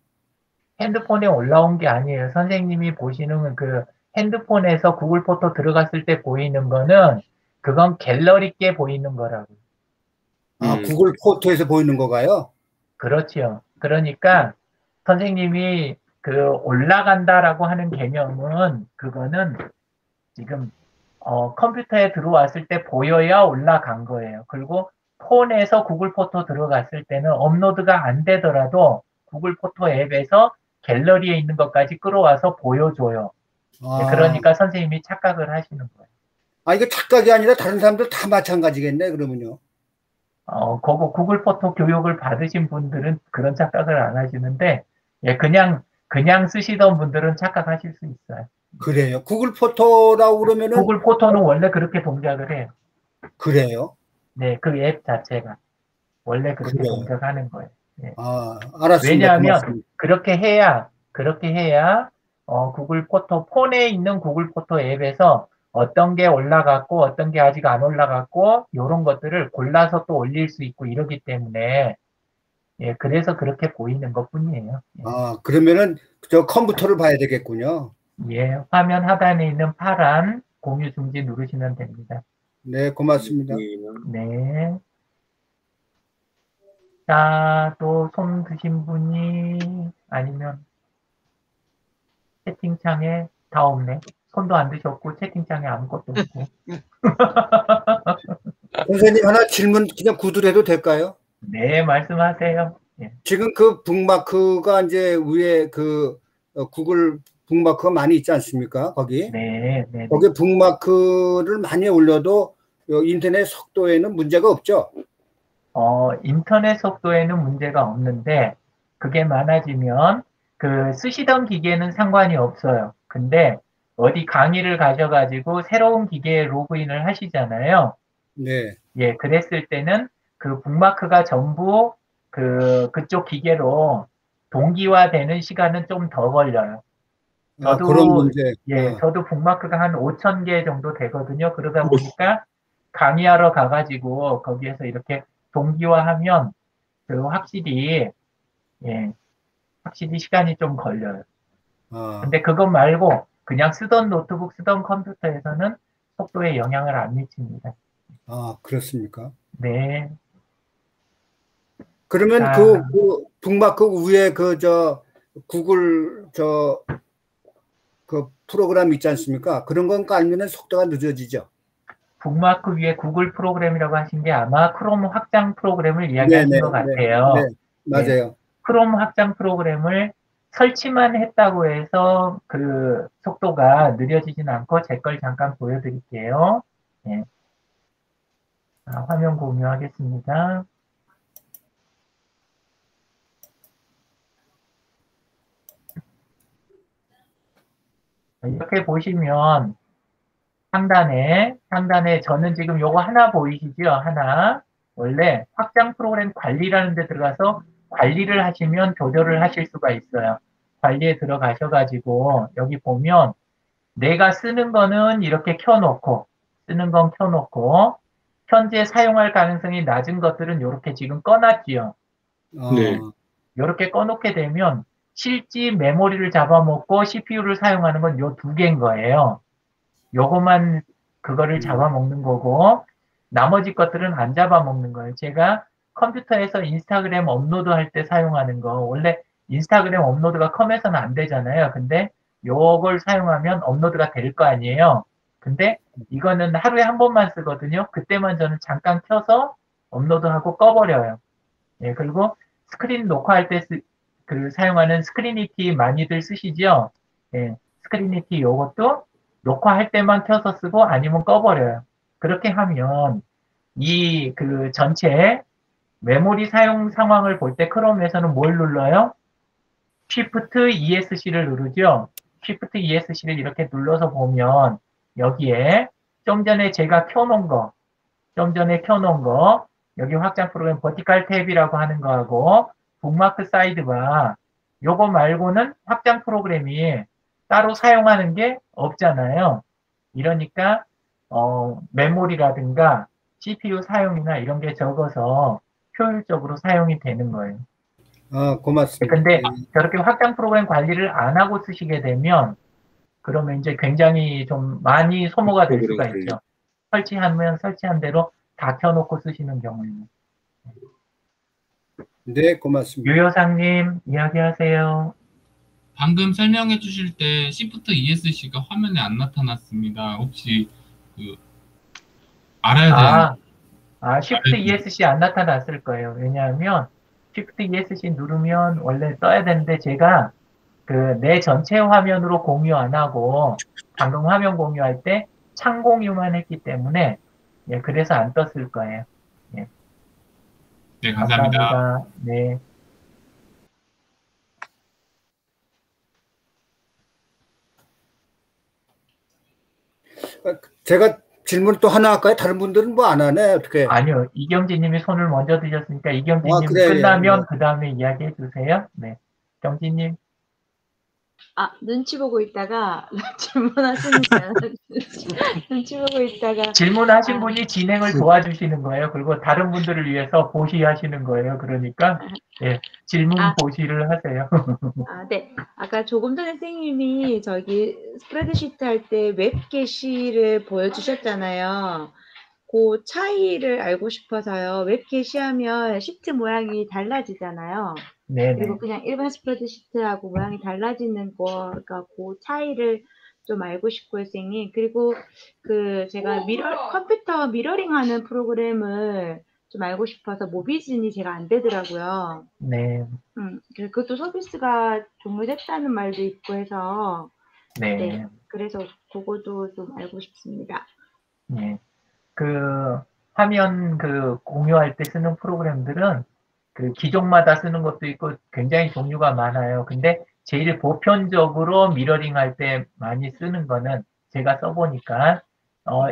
핸드폰에 올라온 게 아니에요. 선생님이 보시는 그 핸드폰에서 구글 포토 들어갔을 때 보이는 거는 그건 갤러리께 보이는 거라고. 구글 포토에서 보이는 거가요? 그렇죠. 그러니까 선생님이 그 올라간다라고 하는 개념은 그거는 지금 컴퓨터에 들어왔을 때 보여야 올라간 거예요. 그리고 폰에서 구글 포토 들어갔을 때는 업로드가 안 되더라도 구글 포토 앱에서 갤러리에 있는 것까지 끌어와서 보여줘요. 그러니까 선생님이 착각을 하시는 거예요. 이거 착각이 아니라 다른 사람들 다 마찬가지겠네, 그러면요. 그거 구글 포토 교육을 받으신 분들은 그런 착각을 안 하시는데, 예, 그냥 쓰시던 분들은 착각하실 수 있어요. 그래요. 구글 포토라고 그러면은 구글 포토는 원래 그렇게 동작을 해요. 그래요. 네, 그 앱 자체가 원래 그렇게 그래요. 동작하는 거예요. 예. 아, 알았습니다. 왜냐하면 고맙습니다. 그렇게 해야 구글 포토 폰에 있는 구글 포토 앱에서 어떤 게 올라갔고 어떤 게 아직 안 올라갔고 이런 것들을 골라서 또 올릴 수 있고 이러기 때문에 예, 그래서 그렇게 보이는 것뿐이에요. 아, 그러면은 저 컴퓨터를 봐야 되겠군요. 예, 화면 하단에 있는 파란 공유 중지 누르시면 됩니다. 네, 고맙습니다. 네. 자, 또 손 드신 분이 아니면 채팅창에 다 없네. 손도 안 드셨고 채팅창에 아무것도 없고. 선생님 하나 질문 그냥 구두해도 될까요? 네, 말씀하세요. 예. 지금 그 북마크가 이제 위에 그 구글 북마크가 많이 있지 않습니까? 거기. 네, 네. 거기 북마크를 많이 올려도 인터넷 속도에는 문제가 없죠? 인터넷 속도에는 문제가 없는데 그게 많아지면 그 쓰시던 기계는 상관이 없어요. 근데 어디 강의를 가셔가지고 새로운 기계에 로그인을 하시잖아요. 네. 예, 그랬을 때는 그 북마크가 전부 그쪽 기계로 동기화되는 시간은 좀 더 걸려요. 아, 그런 문제. 예, 저도 북마크가 한 5,000개 정도 되거든요. 그러다 보니까 강의하러 가가지고 거기에서 이렇게 동기화하면 확실히 시간이 좀 걸려요. 근데 그것 말고 그냥 쓰던 노트북, 쓰던 컴퓨터에서는 속도에 영향을 안 미칩니다. 아, 그렇습니까? 네. 그러면 그 북마크 위에 구글 그 프로그램 있지 않습니까? 그런 건 깔면은 속도가 늦어지죠. 북마크 위에 구글 프로그램이라고 하신 게 아마 크롬 확장 프로그램을 이야기하신 것 같아요. 네, 맞아요. 크롬 확장 프로그램을 설치만 했다고 해서 그 속도가 느려지진 않고 제 걸 잠깐 보여드릴게요. 네. 화면 공유하겠습니다. 이렇게 보시면 상단에 저는 지금 요거 하나 보이시죠? 하나. 원래 확장 프로그램 관리라는 데 들어가서 관리를 하시면 조절을 하실 수가 있어요. 관리에 들어가셔가지고 여기 보면 내가 쓰는 거는 이렇게 켜놓고 쓰는 건 켜놓고 현재 사용할 가능성이 낮은 것들은 이렇게 지금 꺼놨지요. 네. 이렇게 꺼놓게 되면 실제 메모리를 잡아먹고 CPU를 사용하는 건 요 두 개인 거예요. 요것만 그거를 잡아먹는 거고 나머지 것들은 안 잡아먹는 거예요. 제가 컴퓨터에서 인스타그램 업로드 할 때 사용하는 거 원래 인스타그램 업로드가 컴에서는 안 되잖아요. 근데 요걸 사용하면 업로드가 될 거 아니에요. 근데 이거는 하루에 한 번만 쓰거든요. 그때만 저는 잠깐 켜서 업로드하고 꺼버려요. 예, 그리고 스크린 녹화할 때 사용하는 스크리니티 많이들 쓰시죠? 예, 스크리니티 요것도 녹화할 때만 켜서 쓰고 아니면 꺼버려요. 그렇게 하면 전체 메모리 사용 상황을 볼 때 크롬에서는 뭘 눌러요? Shift ESC를 누르죠? Shift ESC를 이렇게 눌러서 보면 여기에 좀 전에 제가 켜놓은 거 여기 확장 프로그램 버티컬 탭이라고 하는 거하고 북마크 사이드바 요거 말고는 확장 프로그램이 따로 사용하는 게 없잖아요. 이러니까 메모리라든가 CPU 사용이나 이런 게 적어서 효율적으로 사용이 되는 거예요. 아, 고맙습니다. 근데 저렇게 확장 프로그램 관리를 안 하고 쓰시게 되면 그러면 이제 굉장히 좀 많이 소모가 될 수가 있죠. 설치하면 설치한 대로 다 켜놓고 쓰시는 경우에는. 네, 고맙습니다. 유효상님 이야기하세요. 방금 설명해 주실 때 Shift ESC가 화면에 안 나타났습니다. 혹시 알아야 되는 Shift ESC 안 나타났을 거예요. 왜냐하면 Shift ESC 누르면 원래 써야 되는데 제가 내 전체 화면으로 공유 안 하고 방금 화면 공유할 때 창 공유만 했기 때문에 예, 그래서 안 떴을 거예요. 예. 네, 감사합니다. 감사합니다. 네. 제가 질문 또 하나 할까요? 다른 분들은 뭐 안 하네. 어떻게? 아니요. 이경진님이 손을 먼저 드셨으니까 이경진님 그래, 끝나면 예. 그 다음에 이야기해 주세요. 네. 경진님. 눈치 보고 있다가 질문하시니까 눈치 보고 있다가 질문하신 분이 진행을 도와주시는 거예요. 그리고 다른 분들을 위해서 보시하시는 거예요. 그러니까 예, 질문 보시를 하세요. 네. 아까 조금 전에 선생님이 저기 스프레드시트 할 때 웹 게시를 보여주셨잖아요. 그 차이를 알고 싶어서요. 웹 게시하면 시트 모양이 달라지잖아요. 네네. 그리고 그냥 일반 스프레드시트하고 모양이 달라지는 거가 그 차이를 좀 알고 싶고요, 선생님. 그리고 제가 컴퓨터 미러링하는 프로그램을 좀 알고 싶어서 모비즌이 제가 안 되더라고요. 네. 그것도 서비스가 종료됐다는 말도 있고 해서 네. 그래서 그것도 좀 알고 싶습니다. 네. 화면 공유할 때 쓰는 프로그램들은 기종마다 쓰는 것도 있고 굉장히 종류가 많아요. 근데 제일 보편적으로 미러링 할 때 많이 쓰는 거는 제가 써보니까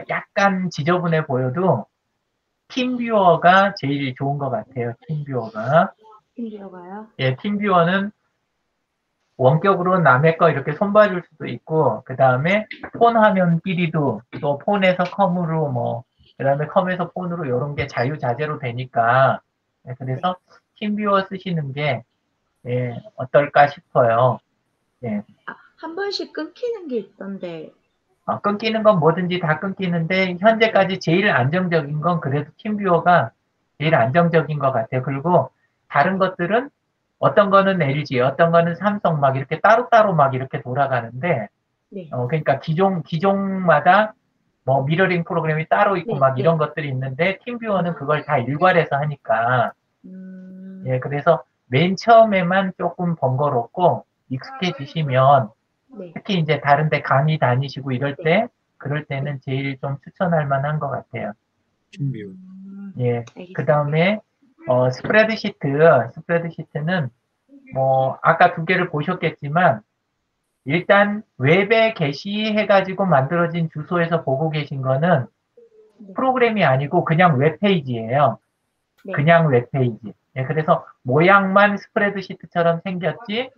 약간 지저분해 보여도 팀뷰어가 제일 좋은 것 같아요. 팀뷰어가. 팀뷰어가요? 예, 팀뷰어는 원격으로 남의 거 이렇게 손봐줄 수도 있고, 그 다음에 폰 화면끼리도 또 폰에서 컴으로 그 다음에 컴에서 폰으로 이런 게 자유자재로 되니까, 그래서 팀뷰어 쓰시는 게, 예, 어떨까 싶어요. 예. 한 번씩 끊기는 게 있던데. 끊기는 건 뭐든지 다 끊기는데, 현재까지 제일 안정적인 건 그래도 팀뷰어가 제일 안정적인 것 같아요. 그리고 다른 것들은 어떤 거는 LG, 어떤 거는 삼성 막 이렇게 따로따로 막 이렇게 돌아가는데, 그러니까 기종마다 미러링 프로그램이 따로 있고 막 이런 것들이 있는데, 팀뷰어는 그걸 다 일괄해서 하니까, 예, 그래서 맨 처음에만 조금 번거롭고 익숙해지시면, 특히 이제 다른 데 강의 다니시고 그럴 때는 제일 좀 추천할 만한 것 같아요. 팀뷰어. 예, 그 다음에, 스프레드시트는 아까 두 개를 보셨겠지만, 일단 웹에 게시해가지고 만들어진 주소에서 보고 계신 거는 프로그램이 아니고 그냥 웹페이지예요. 그냥 웹페이지. 예, 그래서 모양만 스프레드시트처럼 생겼지,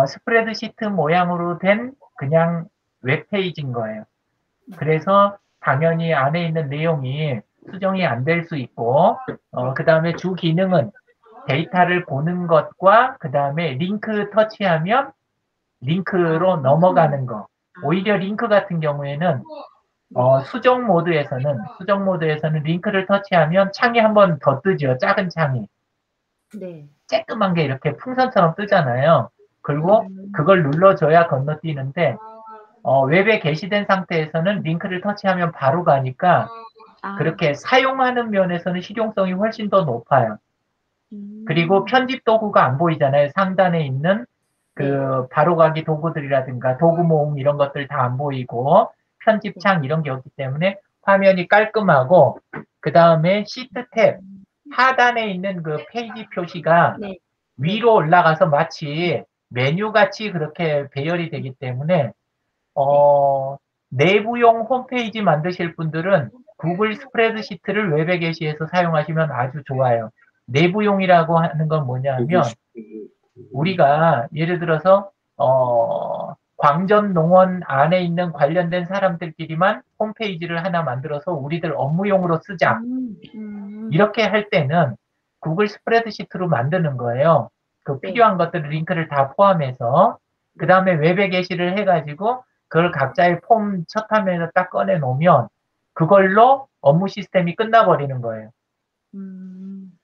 스프레드시트 모양으로 된 그냥 웹페이지인 거예요. 그래서 당연히 안에 있는 내용이 수정이 안 될 수 있고, 그 다음에 주 기능은 데이터를 보는 것과 그 다음에 링크 터치하면 링크로 넘어가는 거. 오히려 링크 같은 경우에는 수정 모드에서는 링크를 터치하면 창이 한 번 더 뜨죠. 작은 창이. 쬐끄만 게 이렇게 풍선처럼 뜨잖아요. 그리고 그걸 눌러줘야 건너뛰는데 웹에 게시된 상태에서는 링크를 터치하면 바로 가니까 그렇게 사용하는 면에서는 실용성이 훨씬 더 높아요. 그리고 편집 도구가 안 보이잖아요. 상단에 있는 바로 가기 도구들이라든가 도구 모음 이런 것들 다 안 보이고 편집창 이런 게 없기 때문에 화면이 깔끔하고 그 다음에 시트 탭 하단에 있는 그 페이지 표시가 위로 올라가서 마치 메뉴같이 그렇게 배열이 되기 때문에 내부용 홈페이지 만드실 분들은 구글 스프레드시트를 웹에 게시해서 사용하시면 아주 좋아요. 내부용이라고 하는 건 뭐냐 하면 우리가 예를 들어서 광전 농원 안에 있는 관련된 사람들끼리만 홈페이지를 하나 만들어서 우리들 업무용으로 쓰자. 이렇게 할 때는 구글 스프레드시트로 만드는 거예요. 필요한 것들 링크를 다 포함해서 그 다음에 웹에 게시를 해가지고 그걸 각자의 폼 첫 화면에서 딱 꺼내 놓으면 그걸로 업무 시스템이 끝나버리는 거예요.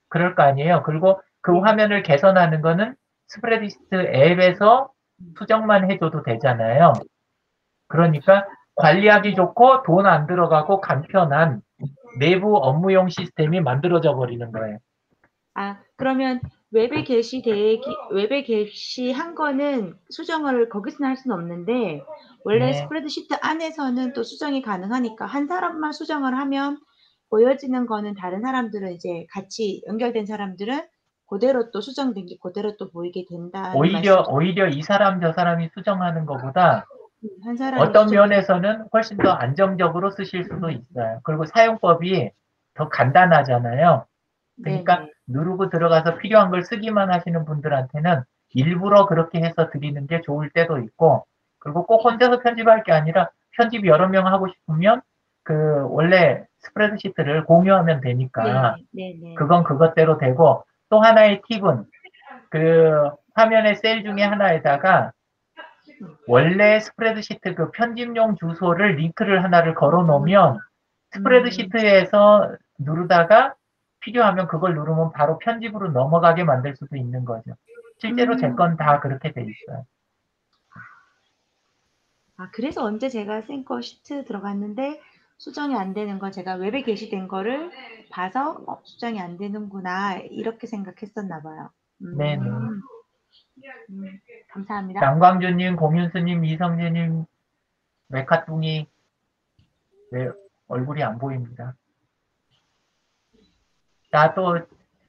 그럴 거 아니에요. 그리고 그 화면을 개선하는 거는 스프레드시트 앱에서 수정만 해줘도 되잖아요. 그러니까 관리하기 좋고 돈 안 들어가고 간편한 내부 업무용 시스템이 만들어져 버리는 거예요. 그러면 웹에 게시한 거는 수정을 거기서는 할 수는 없는데 원래 스프레드시트 안에서는 또 수정이 가능하니까 한 사람만 수정을 하면 보여지는 거는 다른 사람들은 이제 같이 연결된 사람들은 그대로 또 수정된 게 그대로 또 보이게 된다는 오히려 이 사람 저 사람이 수정하는 것보다 한 사람이 어떤 수정 면에서는 훨씬 더 안정적으로 쓰실 수도 있어요. 그리고 사용법이 더 간단하잖아요. 그러니까 네네. 누르고 들어가서 필요한 걸 쓰기만 하시는 분들한테는 일부러 그렇게 해서 드리는 게 좋을 때도 있고, 그리고 꼭 혼자서 편집할 게 아니라 편집 여러 명 하고 싶으면 그 원래 스프레드시트를 공유하면 되니까 네네. 그건 그것대로 되고, 또 하나의 팁은 그 화면의 셀 중에 하나에다가 원래 스프레드시트 그 편집용 주소를 링크를 하나를 걸어 놓으면 스프레드시트에서 누르다가 필요하면 그걸 누르면 바로 편집으로 넘어가게 만들 수도 있는 거죠. 실제로 제 건 다 그렇게 돼 있어요. 아, 그래서 언제 제가 센거 시트 들어갔는데 수정이 안 되는 건 제가 웹에 게시된 거를 봐서 수정이 안 되는구나 이렇게 생각했었나 봐요. 네네. 감사합니다. 장광주님, 공윤수님, 이성재님, 메카뚱이 왜 얼굴이 안 보입니다. 자, 또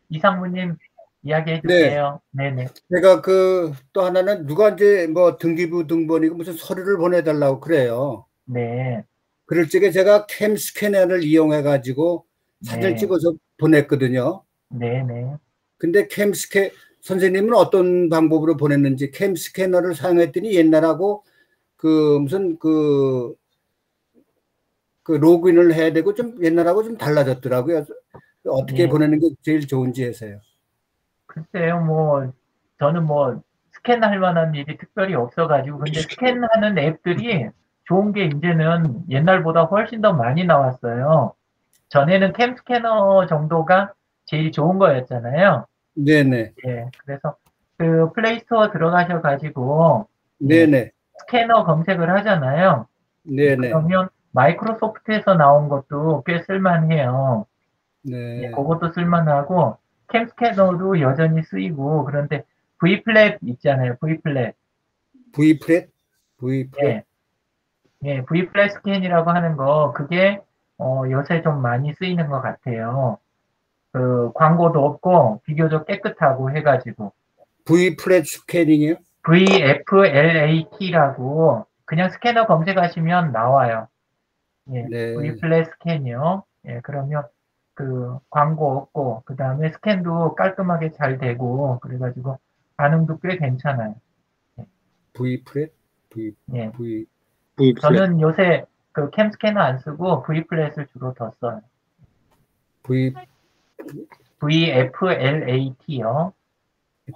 이상무님 이야기해 주세요. 네네. 제가 그 또 하나는 누가 이제 뭐 등기부 등본이고 무슨 서류를 보내달라고 그래요. 네. 그럴 적에 제가 캠 스캐너를 이용해 가지고 사진을 네. 찍어서 보냈거든요. 네네. 근데 선생님은 어떤 방법으로 보냈는지 캠 스캐너를 사용했더니 옛날하고 그 무슨 그 로그인을 해야 되고 좀 옛날하고 좀 달라졌더라고요. 어떻게 네. 보내는 게 제일 좋은지 해서요. 글쎄요, 뭐 저는 뭐 스캔할 만한 일이 특별히 없어가지고, 근데 스캔하는 앱들이 좋은 게 이제는 옛날보다 훨씬 더 많이 나왔어요. 전에는 캠 스캐너 정도가 제일 좋은 거였잖아요. 네네. 예, 그래서 그 플레이스토어 들어가셔가지고 네네. 스캐너 검색을 하잖아요. 네네. 그러면 마이크로소프트에서 나온 것도 꽤 쓸만해요. 네. 예, 그것도 쓸만하고 캠 스캐너도 여전히 쓰이고, 그런데 V플랫 있잖아요. V플랫. V플랫? 예, 예, V플랫 스캔이라고 하는 거, 그게 요새 좀 많이 쓰이는 것 같아요. 그 광고도 없고 비교적 깨끗하고 해가지고. V플랫 스캐닝이요? VFLAT라고 그냥 스캐너 검색하시면 나와요. 예, 네. V플랫 스캔이요. 예, 그러면 그 광고 없고 그 다음에 스캔도 깔끔하게 잘 되고 그래가지고 반응도 꽤 괜찮아요. V플랫? 예, V플랫. 저는 요새 그 캠 스캐너 안 쓰고 V플랫을 주로 더 써요. VFLAT요.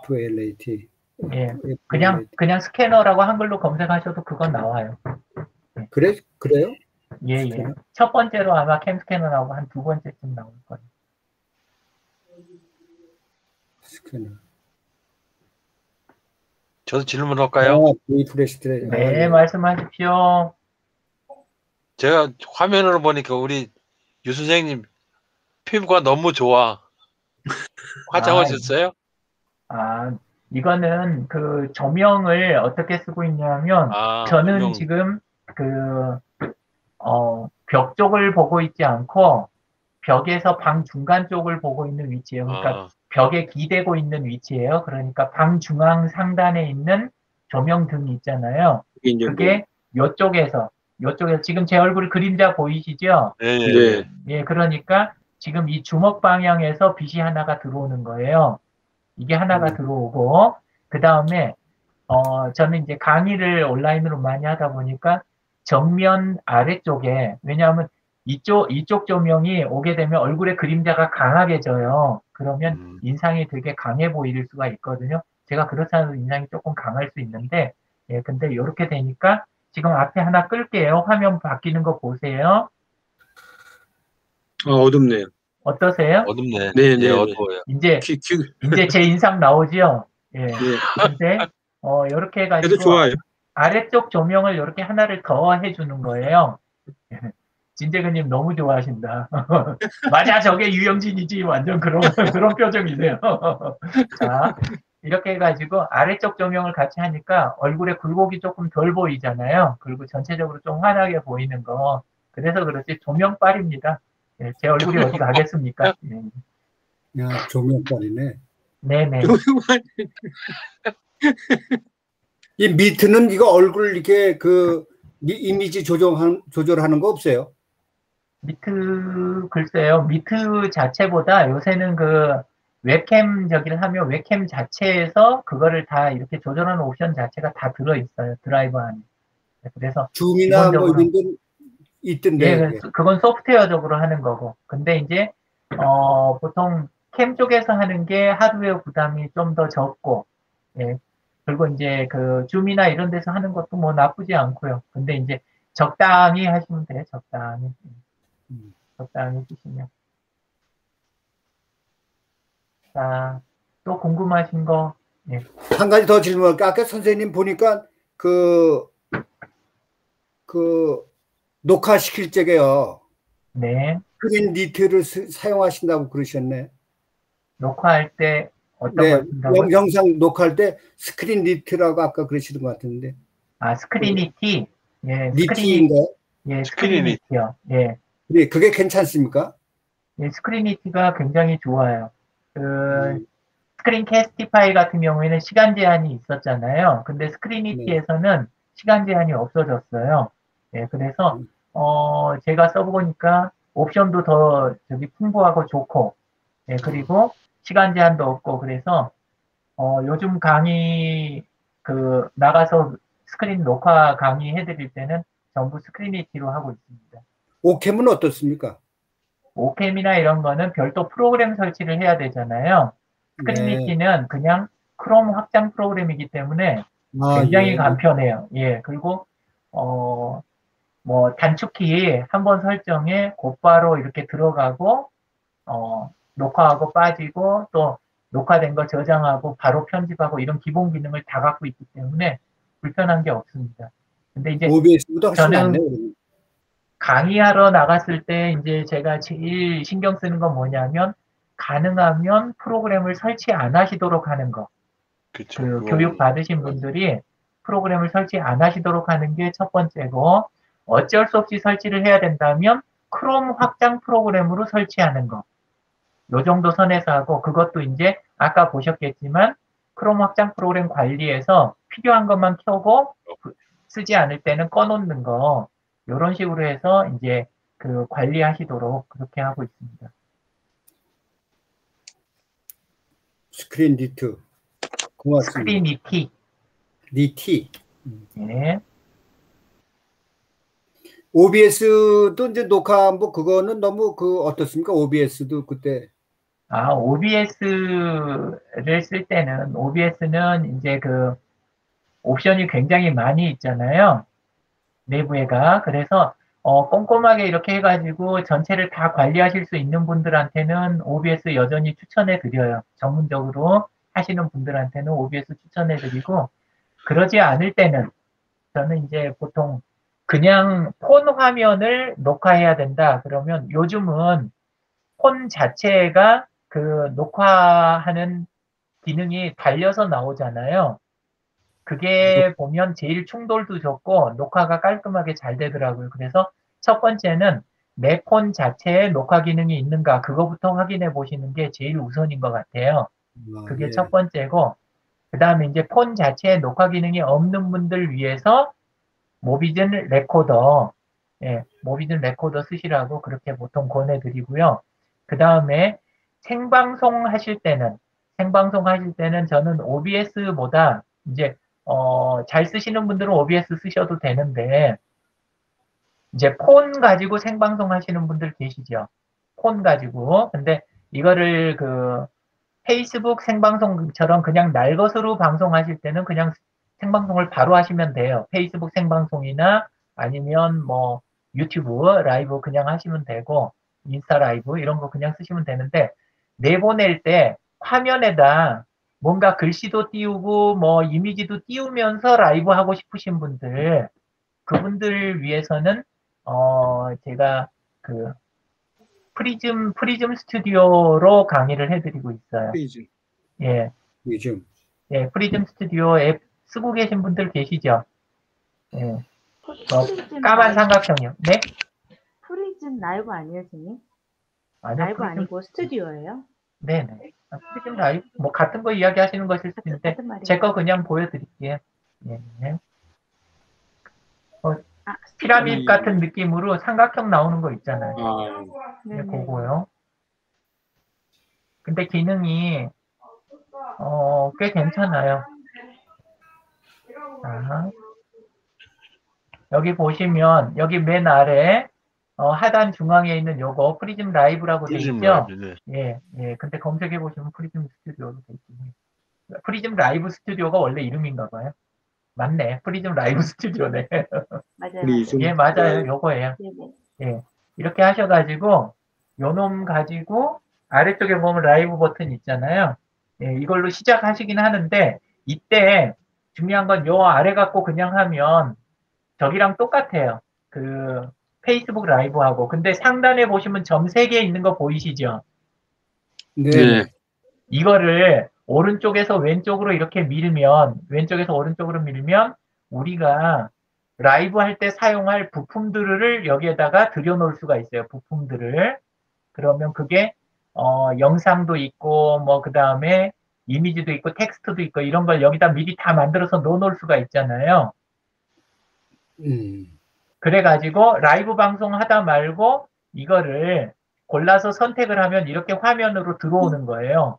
FLAT. 예, 그냥 스캐너라고 한글로 검색하셔도 그건 나와요. 그래요? 예, 예. 첫 번째로 아마 캠 스캐너라고 한 두 번째쯤 나올 거예요. 스캐너. 저도 질문할까요? V플랫. 네, 말씀하십시오. 제가 화면으로 보니까 우리 유 선생님 피부가 너무 좋아. 화장하셨어요? 이거는 그 조명을 어떻게 쓰고 있냐면, 저는 조명. 지금 벽 쪽을 보고 있지 않고, 벽에서 방 중간 쪽을 보고 있는 위치예요. 그러니까 벽에 기대고 있는 위치예요. 그러니까 방 중앙 상단에 있는 조명등이 있잖아요. 그게 요쪽에서 지금 제 얼굴 그림자 보이시죠? 네. 예, 그러니까 지금 이 주먹 방향에서 빛이 하나가 들어오는 거예요. 이게 하나가 들어오고, 그 다음에 저는 이제 강의를 온라인으로 많이 하다 보니까 정면 아래쪽에, 왜냐하면 이쪽 조명이 오게 되면 얼굴에 그림자가 강하게 져요. 그러면 인상이 되게 강해 보일 수가 있거든요. 제가 그렇지 않아도 인상이 조금 강할 수 있는데, 예, 근데 이렇게 되니까 지금 앞에 하나 끌게요. 화면 바뀌는 거 보세요. 어둡네요. 어떠세요? 어둡네. 네, 예, 어두워요. 이제 제 인상 나오죠? 예. 네. 근데, 이렇게 그래도 해가지고 좋아요. 아래쪽 조명을 이렇게 하나를 더 해주는 거예요. 진재근님 너무 좋아하신다. 맞아, 저게 유영진이지. 완전 그런 표정이세요. 자, 이렇게 해가지고 아래쪽 조명을 같이 하니까 얼굴에 굴곡이 조금 덜 보이잖아요. 그리고 전체적으로 좀 환하게 보이는 거. 그래서 그렇지 조명빨입니다. 예, 제 얼굴이 어디 가겠습니까? 예. 야, 조명빨이네. 네네. 이 미트는 이거 얼굴 이렇게 그 이미지 조절하는 거 없어요? 미트, 글쎄요. 미트 자체보다 요새는 그 웹캠 저기를 하면 웹캠 자체에서 그거를 다 이렇게 조절하는 옵션 자체가 다 들어있어요. 드라이버 안에. 그래서 줌이나 뭐 기본적으로 이런 데 있던데. 예, 그게. 그건 소프트웨어적으로 하는 거고. 근데 이제 보통 캠 쪽에서 하는 게 하드웨어 부담이 좀 더 적고, 예. 그리고 이제 그 줌이나 이런 데서 하는 것도 뭐 나쁘지 않고요. 근데 이제 적당히 하시면 돼요. 적당히. 적당히 쓰시면. 자, 또 궁금하신 거, 예. 한 가지 더 질문할게요. 아까 선생님 보니까 그 녹화시킬 적에요. 네. 스크린 니트를 사용하신다고 그러셨네. 녹화할 때 어떤 네, 걸 쓴다고요? 영상 녹화할 때 스크린 니트라고 아까 그러시는 것 같은데. 아, 스크린니티? 예, 니티인가요? 예, 스크린니티요. 예. 네, 그게 괜찮습니까? 예, 스크린니티가 굉장히 좋아요. 그, 스크린 캐스티파이 같은 경우에는 시간 제한이 있었잖아요. 근데 스크린니티에서는 시간 제한이 없어졌어요. 예, 그래서, 제가 써보니까 옵션도 더 저기 풍부하고 좋고, 예, 그리고 시간 제한도 없고, 그래서, 요즘 강의, 나가서 스크린 녹화 강의 해드릴 때는 전부 스크린니티로 하고 있습니다. 오캠은 어떻습니까? 오캠이나 이런 거는 별도 프로그램 설치를 해야 되잖아요. 스크린니티는 그냥 크롬 확장 프로그램이기 때문에 굉장히 간편해요. 예, 그리고, 뭐, 단축키 한번 설정해 곧바로 이렇게 들어가고, 녹화하고 빠지고, 또 녹화된 거 저장하고, 바로 편집하고, 이런 기본 기능을 다 갖고 있기 때문에 불편한 게 없습니다. 근데 이제 OBS보다 훨씬 저는 낫네요. 강의하러 나갔을 때 이제 제가 제일 신경 쓰는 건 뭐냐면, 가능하면 프로그램을 설치 안 하시도록 하는 거. 그쵸. 그 교육 받으신 분들이 프로그램을 설치 안 하시도록 하는 게 첫 번째고, 어쩔 수 없이 설치를 해야 된다면 크롬 확장 프로그램으로 설치하는 거. 요 정도 선에서 하고, 그것도 이제 아까 보셨겠지만 크롬 확장 프로그램 관리해서 필요한 것만 켜고 쓰지 않을 때는 꺼놓는 거. 요런 식으로 해서 이제 그 관리하시도록 그렇게 하고 있습니다. 스크린 니트. 고맙습니다. 스크린니티. 니티. 네. OBS도 이제 녹화 뭐 그거는 너무 어떻습니까? OBS도 그때. 아, OBS를 쓸 때는, OBS는 이제 그 옵션이 굉장히 많이 있잖아요. 내부에가. 그래서, 꼼꼼하게 이렇게 해가지고 전체를 다 관리하실 수 있는 분들한테는 OBS 여전히 추천해 드려요. 전문적으로 하시는 분들한테는 OBS 추천해 드리고, 그러지 않을 때는 저는 이제 보통 그냥 폰 화면을 녹화해야 된다. 그러면 요즘은 폰 자체가 그 녹화하는 기능이 달려서 나오잖아요. 그게 보면 제일 충돌도 적고 녹화가 깔끔하게 잘 되더라고요. 그래서 첫 번째는 내 폰 자체에 녹화 기능이 있는가 그거부터 확인해 보시는 게 제일 우선인 것 같아요. 그게 첫 번째고, 그 다음에 이제 폰 자체에 녹화 기능이 없는 분들 위해서 모비즌 레코더, 모비즌 레코더 쓰시라고 그렇게 보통 권해드리고요. 그 다음에 생방송 하실 때는 저는 OBS보다 이제, 잘 쓰시는 분들은 OBS 쓰셔도 되는데, 이제 폰 가지고 생방송 하시는 분들 계시죠? 폰 가지고. 근데 이거를 페이스북 생방송처럼 그냥 날 것으로 방송하실 때는 그냥 생방송을 바로 하시면 돼요. 페이스북 생방송이나 아니면 뭐 유튜브 라이브 그냥 하시면 되고, 인스타 라이브 이런 거 그냥 쓰시면 되는데, 내보낼 때 화면에다 뭔가 글씨도 띄우고 뭐 이미지도 띄우면서 라이브 하고 싶으신 분들, 그분들 위해서는 제가 프리즘 스튜디오로 강의를 해드리고 있어요. 프리즘. 예. 예, 프리즘 스튜디오 앱 쓰고 계신 분들 계시죠? 예. 까만 삼각형이요. 네? 프리즘 라이브 아니에요, 선생님? 아니요, 라이브 프리즘, 아니고 스튜디오예요? 네네. 프리즘 라이브, 뭐, 같은 거 이야기하시는 것일 수도 있는데, 같은 말이에요. 제 거 그냥 보여드릴게요. 예. 아, 피라밋 같은 느낌으로 삼각형 나오는 거 있잖아요. 아, 네, 네네. 그거요. 근데 기능이, 꽤 괜찮아요. 자, 여기 보시면, 여기 맨 아래, 하단 중앙에 있는 요거, 프리즘 라이브라고 돼 프리즘 있죠? 라이브, 네. 예, 예. 근데 검색해 보시면 프리즘 스튜디오로 돼 있습니다. 프리즘 라이브 스튜디오가 원래 이름인가 봐요. 맞네. 프리즘 라이브 스튜디오네. 맞아요, 프리즘. 예, 맞아요. 요거예요. 네네. 예. 이렇게 하셔가지고, 요 놈 가지고, 아래쪽에 보면 라이브 버튼 있잖아요. 예, 이걸로 시작하시긴 하는데, 이때 중요한 건 요 아래 갖고 그냥 하면, 저기랑 똑같아요. 그, 페이스북 라이브하고. 근데 상단에 보시면 점 3개 있는 거 보이시죠? 네. 네. 이거를 오른쪽에서 왼쪽으로 이렇게 밀면, 왼쪽에서 오른쪽으로 밀면, 우리가 라이브 할 때 사용할 부품들을 여기에다가 들여놓을 수가 있어요. 부품들을. 그러면 그게, 영상도 있고, 뭐, 그 다음에 이미지도 있고, 텍스트도 있고, 이런 걸 여기다 미리 다 만들어서 넣어놓을 수가 있잖아요. 그래가지고 라이브 방송 하다 말고 이거를 골라서 선택을 하면 이렇게 화면으로 들어오는 거예요.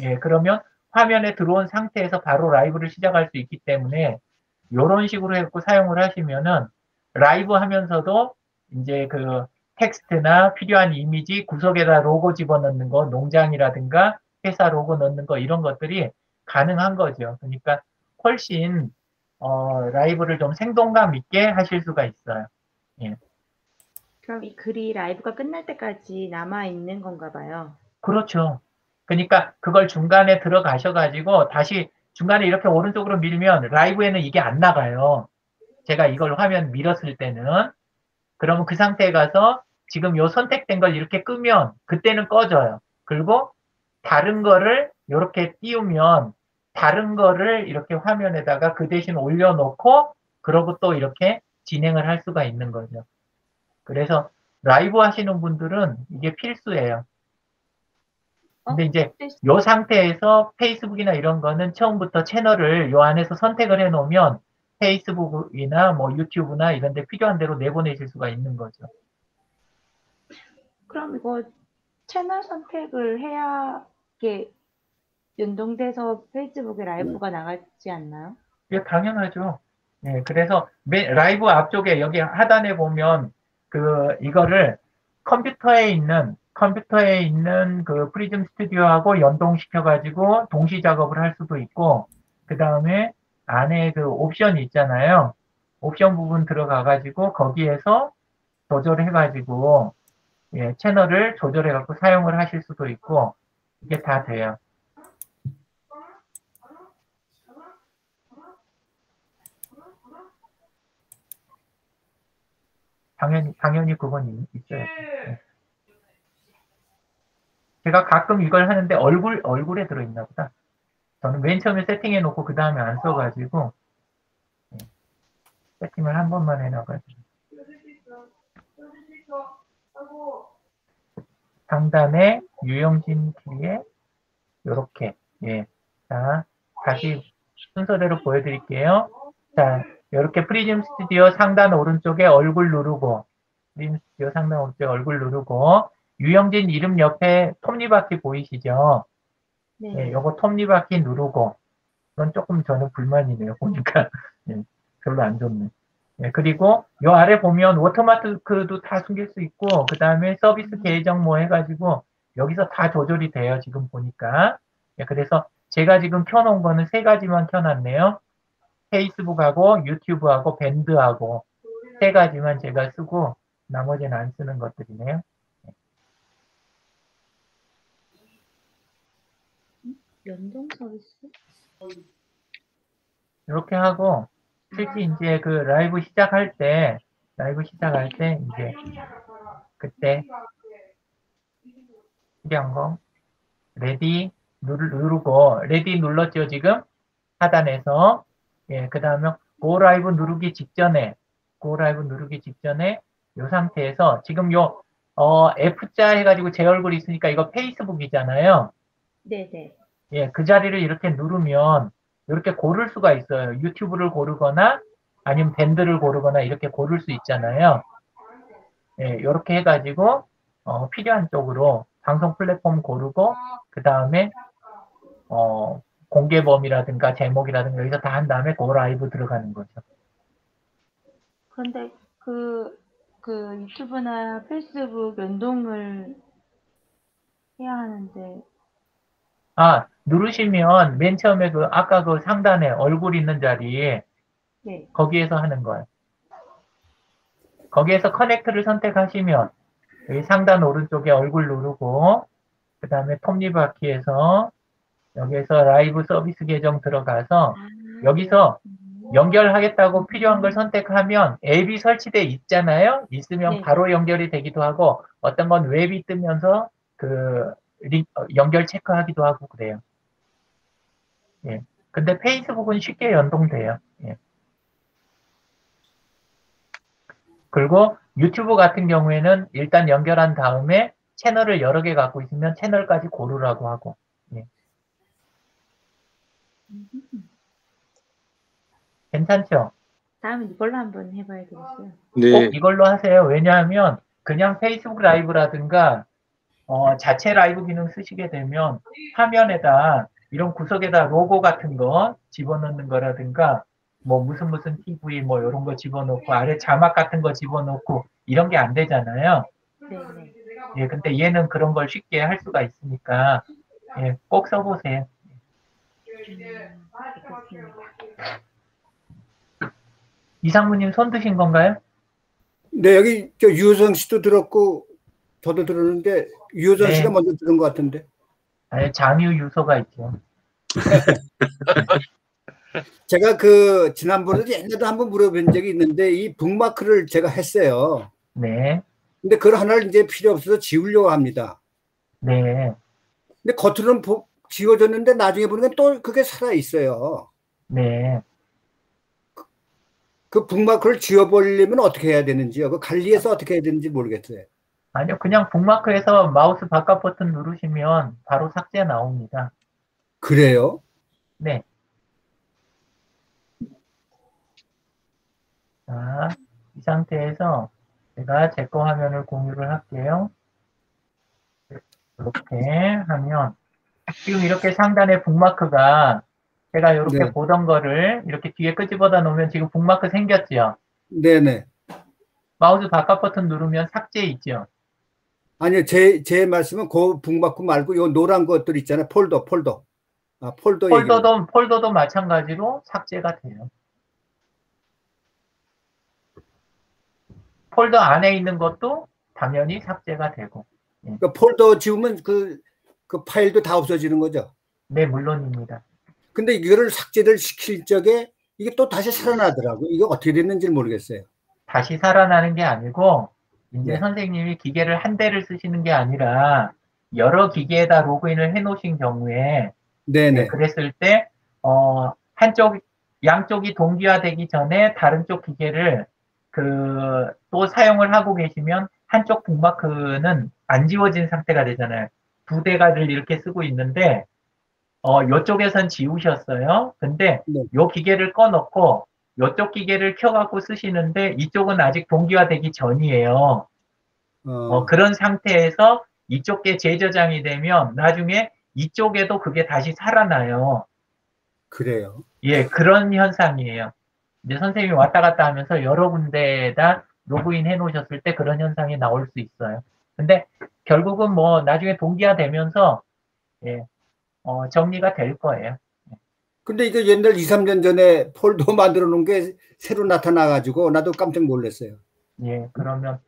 예, 그러면 화면에 들어온 상태에서 바로 라이브를 시작할 수 있기 때문에 이런 식으로 해서 사용을 하시면은 라이브 하면서도 이제 그 텍스트나 필요한 이미지 구석에다 로고 집어넣는 거, 농장이라든가 회사 로고 넣는 거 이런 것들이 가능한 거죠. 그러니까 훨씬 라이브를 좀 생동감 있게 하실 수가 있어요. 예. 그럼 이 글이 라이브가 끝날 때까지 남아 있는 건가 봐요. 그렇죠. 그러니까 그걸 중간에 들어가셔가지고 다시 중간에 이렇게 오른쪽으로 밀면 라이브에는 이게 안 나가요. 제가 이걸 화면 밀었을 때는. 그러면 그 상태에 가서 지금 요 선택된 걸 이렇게 끄면 그때는 꺼져요. 그리고 다른 거를 이렇게 띄우면 다른 거를 이렇게 화면에다가 그 대신 올려놓고 그러고 또 이렇게 진행을 할 수가 있는 거죠. 그래서 라이브 하시는 분들은 이게 필수예요. 근데 이제 요 상태에서 페이스북이나 이런 거는 처음부터 채널을 요 안에서 선택을 해 놓으면 페이스북이나 뭐 유튜브나 이런 데 필요한 대로 내보내실 수가 있는 거죠. 그럼 이거 채널 선택을 해야 이게 연동돼서 페이스북에 라이브가 나가지 않나요? 이게 당연하죠. 네, 그래서 라이브 앞쪽에 여기 하단에 보면 이거를 컴퓨터에 있는 그 프리즘 스튜디오하고 연동시켜 가지고 동시 작업을 할 수도 있고, 그 다음에 안에 그 옵션이 있잖아요. 옵션 부분 들어가 가지고 거기에서 조절해 가지고 예, 채널을 조절해 갖고 사용을 하실 수도 있고, 이게 다 돼요. 당연히 그건 있어요. 네. 제가 가끔 이걸 하는데 얼굴에 들어있나 보다. 저는 맨 처음에 세팅해 놓고 그 다음에 안 써가지고, 네. 세팅을 한 번만 해놔가지고. 상단에 유영진 키에 요렇게, 예. 자, 다시 순서대로 보여드릴게요. 자, 이렇게 프리즘 스튜디오 상단 오른쪽에 얼굴 누르고, 프리즘 스튜디오 상단 오른쪽에 얼굴 누르고, 유영진 이름 옆에 톱니바퀴 보이시죠? 네. 예, 요거 톱니바퀴 누르고, 이건 조금 저는 불만이네요. 보니까. 예, 별로 안 좋네. 예, 그리고 요 아래 보면 워터마크도 다 숨길 수 있고, 그 다음에 서비스 계정 뭐 해가지고, 여기서 다 조절이 돼요. 지금 보니까. 예, 그래서 제가 지금 켜놓은 거는 3가지만 켜놨네요. 페이스북하고 유튜브하고 밴드하고 3가지만 제가 쓰고 나머지는 안 쓰는 것들이네요. 연동 서비스? 이렇게 하고 특히 이제 그 라이브 시작할 때 이제 그때 필요한 거 레디 누르고 레디 눌렀죠 지금 하단에서. 예, 그 다음에 고 라이브 누르기 직전에 이 상태에서 지금 요 F자 해가지고 제 얼굴이 있으니까 이거 페이스북이잖아요. 네네. 예, 그 자리를 이렇게 누르면 이렇게 고를 수가 있어요. 유튜브를 고르거나 아니면 밴드를 고르거나 이렇게 고를 수 있잖아요. 예, 이렇게 해가지고 필요한 쪽으로 방송 플랫폼 고르고 그 다음에 공개 범위라든가 제목이라든가 여기서 다 한 다음에 고 라이브 들어가는 거죠. 그런데 그 유튜브나 페이스북 연동을 해야 하는데, 아, 누르시면 맨 처음에 아까 그 상단에 얼굴 있는 자리에 네. 거기에서 하는 거예요. 거기에서 커넥트를 선택하시면 여기 상단 오른쪽에 얼굴 누르고 그 다음에 톱니바퀴에서 여기에서 라이브 서비스 계정 들어가서 여기서 연결하겠다고 필요한 걸 선택하면 앱이 설치돼 있잖아요. 있으면 네. 바로 연결이 되기도 하고 어떤 건 웹이 뜨면서 연결 체크하기도 하고 그래요. 예. 근데 페이스북은 쉽게 연동돼요. 예. 그리고 유튜브 같은 경우에는 일단 연결한 다음에 채널을 여러 개 갖고 있으면 채널까지 고르라고 하고. 예. 괜찮죠? 다음에 이걸로 한번 해봐야 되겠어요. 네. 꼭 이걸로 하세요. 왜냐하면 그냥 페이스북 라이브라든가 자체 라이브 기능 쓰시게 되면 화면에다 이런 구석에다 로고 같은 거 집어넣는 거라든가 뭐 무슨 TV 뭐 이런 거 집어넣고 아래 자막 같은 거 집어넣고 이런 게 안 되잖아요. 네네. 예, 근데 얘는 그런 걸 쉽게 할 수가 있으니까 예, 꼭 써보세요. 알겠습니다. 이상무님 손 드신 건가요? 네, 여기 유효성 씨도 들었고 저도 들었는데 유효성 네. 씨가 먼저 들은 것 같은데. 아니, 장유 유소가 있죠. 제가 지난번에도 옛날에 한번 물어본 적이 있는데 이 북마크를 제가 했어요. 네, 근데 그걸 하나를 이제 필요 없어서 지우려고 합니다. 네, 근데 겉으로는 지워졌는데 나중에 보니까 또 그게 살아 있어요. 네. 그 북마크를 지워버리려면 어떻게 해야 되는지요? 그 관리해서 어떻게 해야 되는지 모르겠어요. 아니요, 그냥 북마크에서 마우스 바깥 버튼 누르시면 바로 삭제 나옵니다. 그래요? 네. 자, 이 상태에서 제가 제 거 화면을 공유를 할게요. 이렇게 하면 지금 이렇게 상단에 북마크가 제가 이렇게 네. 보던 거를 이렇게 뒤에 끄집어다 놓으면 지금 북마크 생겼죠? 네네. 마우스 바깥 버튼 누르면 삭제 있죠? 아니요, 제 말씀은 그 북마크 말고 요 노란 것들 있잖아요. 폴더. 아, 폴더 얘기입니다. 폴더도 마찬가지로 삭제가 돼요. 폴더 안에 있는 것도 당연히 삭제가 되고. 그러니까 폴더 지우면 그 파일도 다 없어지는 거죠. 네, 물론입니다. 근데 이거를 삭제를 시킬 적에 이게 또 다시 살아나더라고요. 이게 어떻게 됐는지 모르겠어요. 다시 살아나는 게 아니고 이제 네. 선생님이 기계를 한 대를 쓰시는 게 아니라 여러 기계에다 로그인을 해 놓으신 경우에 네네. 그랬을 때 양쪽이 동기화되기 전에 다른 쪽 기계를 또 사용을 하고 계시면 한쪽 북마크는 안 지워진 상태가 되잖아요. 두 대가를 이렇게 쓰고 있는데 요쪽에선 지우셨어요. 근데 네. 요 기계를 꺼놓고 요쪽 기계를 켜갖고 쓰시는데 이쪽은 아직 동기화되기 전이에요. 그런 상태에서 이쪽에 재저장이 되면 나중에 이쪽에도 그게 다시 살아나요. 그래요. 예, 그런 현상이에요. 이제 선생님이 왔다 갔다 하면서 여러 군데에다 로그인 해 놓으셨을 때 그런 현상이 나올 수 있어요. 근데 결국은 뭐 나중에 동기화되면서 정리가 될 거예요. 근데 이거 옛날 2, 3년 전에 폴더 만들어 놓은 게 새로 나타나가지고 나도 깜짝 놀랐어요. 예, 그러면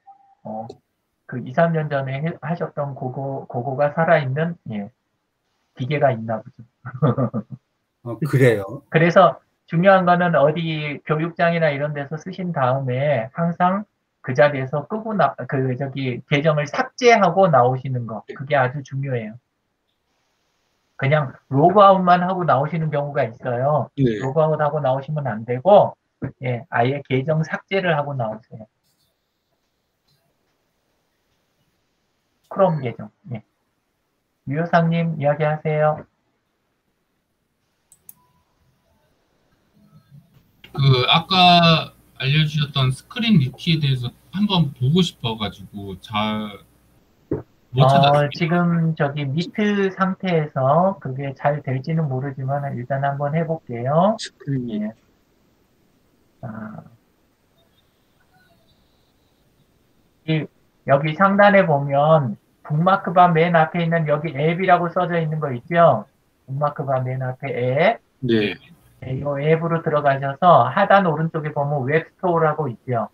그 2, 3년 전에 하셨던 그거가 살아있는 기계가 있나 보죠. 그래요. 그래서 중요한 거는 어디 교육장이나 이런 데서 쓰신 다음에 항상 그 자리에서 끄고 계정을 삭제하고 나오시는 거. 그게 아주 중요해요. 그냥 로그아웃만 하고 나오시는 경우가 있어요. 네. 로그아웃 하고 나오시면 안 되고, 아예 계정 삭제를 하고 나오세요. 크롬 계정. 예. 유효상님 이야기하세요. 아까 알려주셨던 스크린 리티에 대해서 한번 보고 싶어가지고 잘 못 찾았습니다. 지금 저기 미트 상태에서 그게 잘 될지는 모르지만 일단 한번 해볼게요. 스크린이. 예. 자, 여기 상단에 보면 북마크바 맨 앞에 있는 여기 앱이라고 써져 있는 거 있죠? 북마크바 맨 앞에 앱. 네. 이 앱으로 들어가셔서 하단 오른쪽에 보면 웹스토어라고 있죠?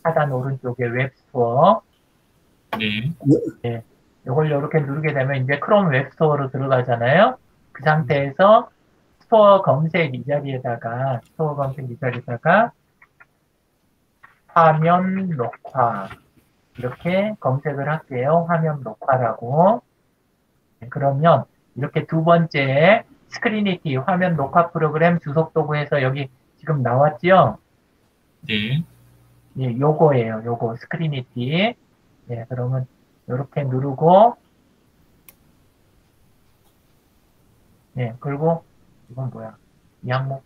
하단 오른쪽에 웹스토어. 네. 네. 이걸 이렇게 누르게 되면 이제 크롬 웹스토어로 들어가잖아요. 그 상태에서 스토어 검색 이 자리에다가 화면 녹화 이렇게 검색을 할게요. 화면 녹화라고. 네, 그러면 이렇게 두 번째 스크리니티 화면 녹화 프로그램 주석 도구에서 여기 지금 나왔죠? 네. 예, 요거예요. 요거 스크리니티. 네, 그러면 이렇게 누르고, 네, 그리고 이건 뭐야? 이 항목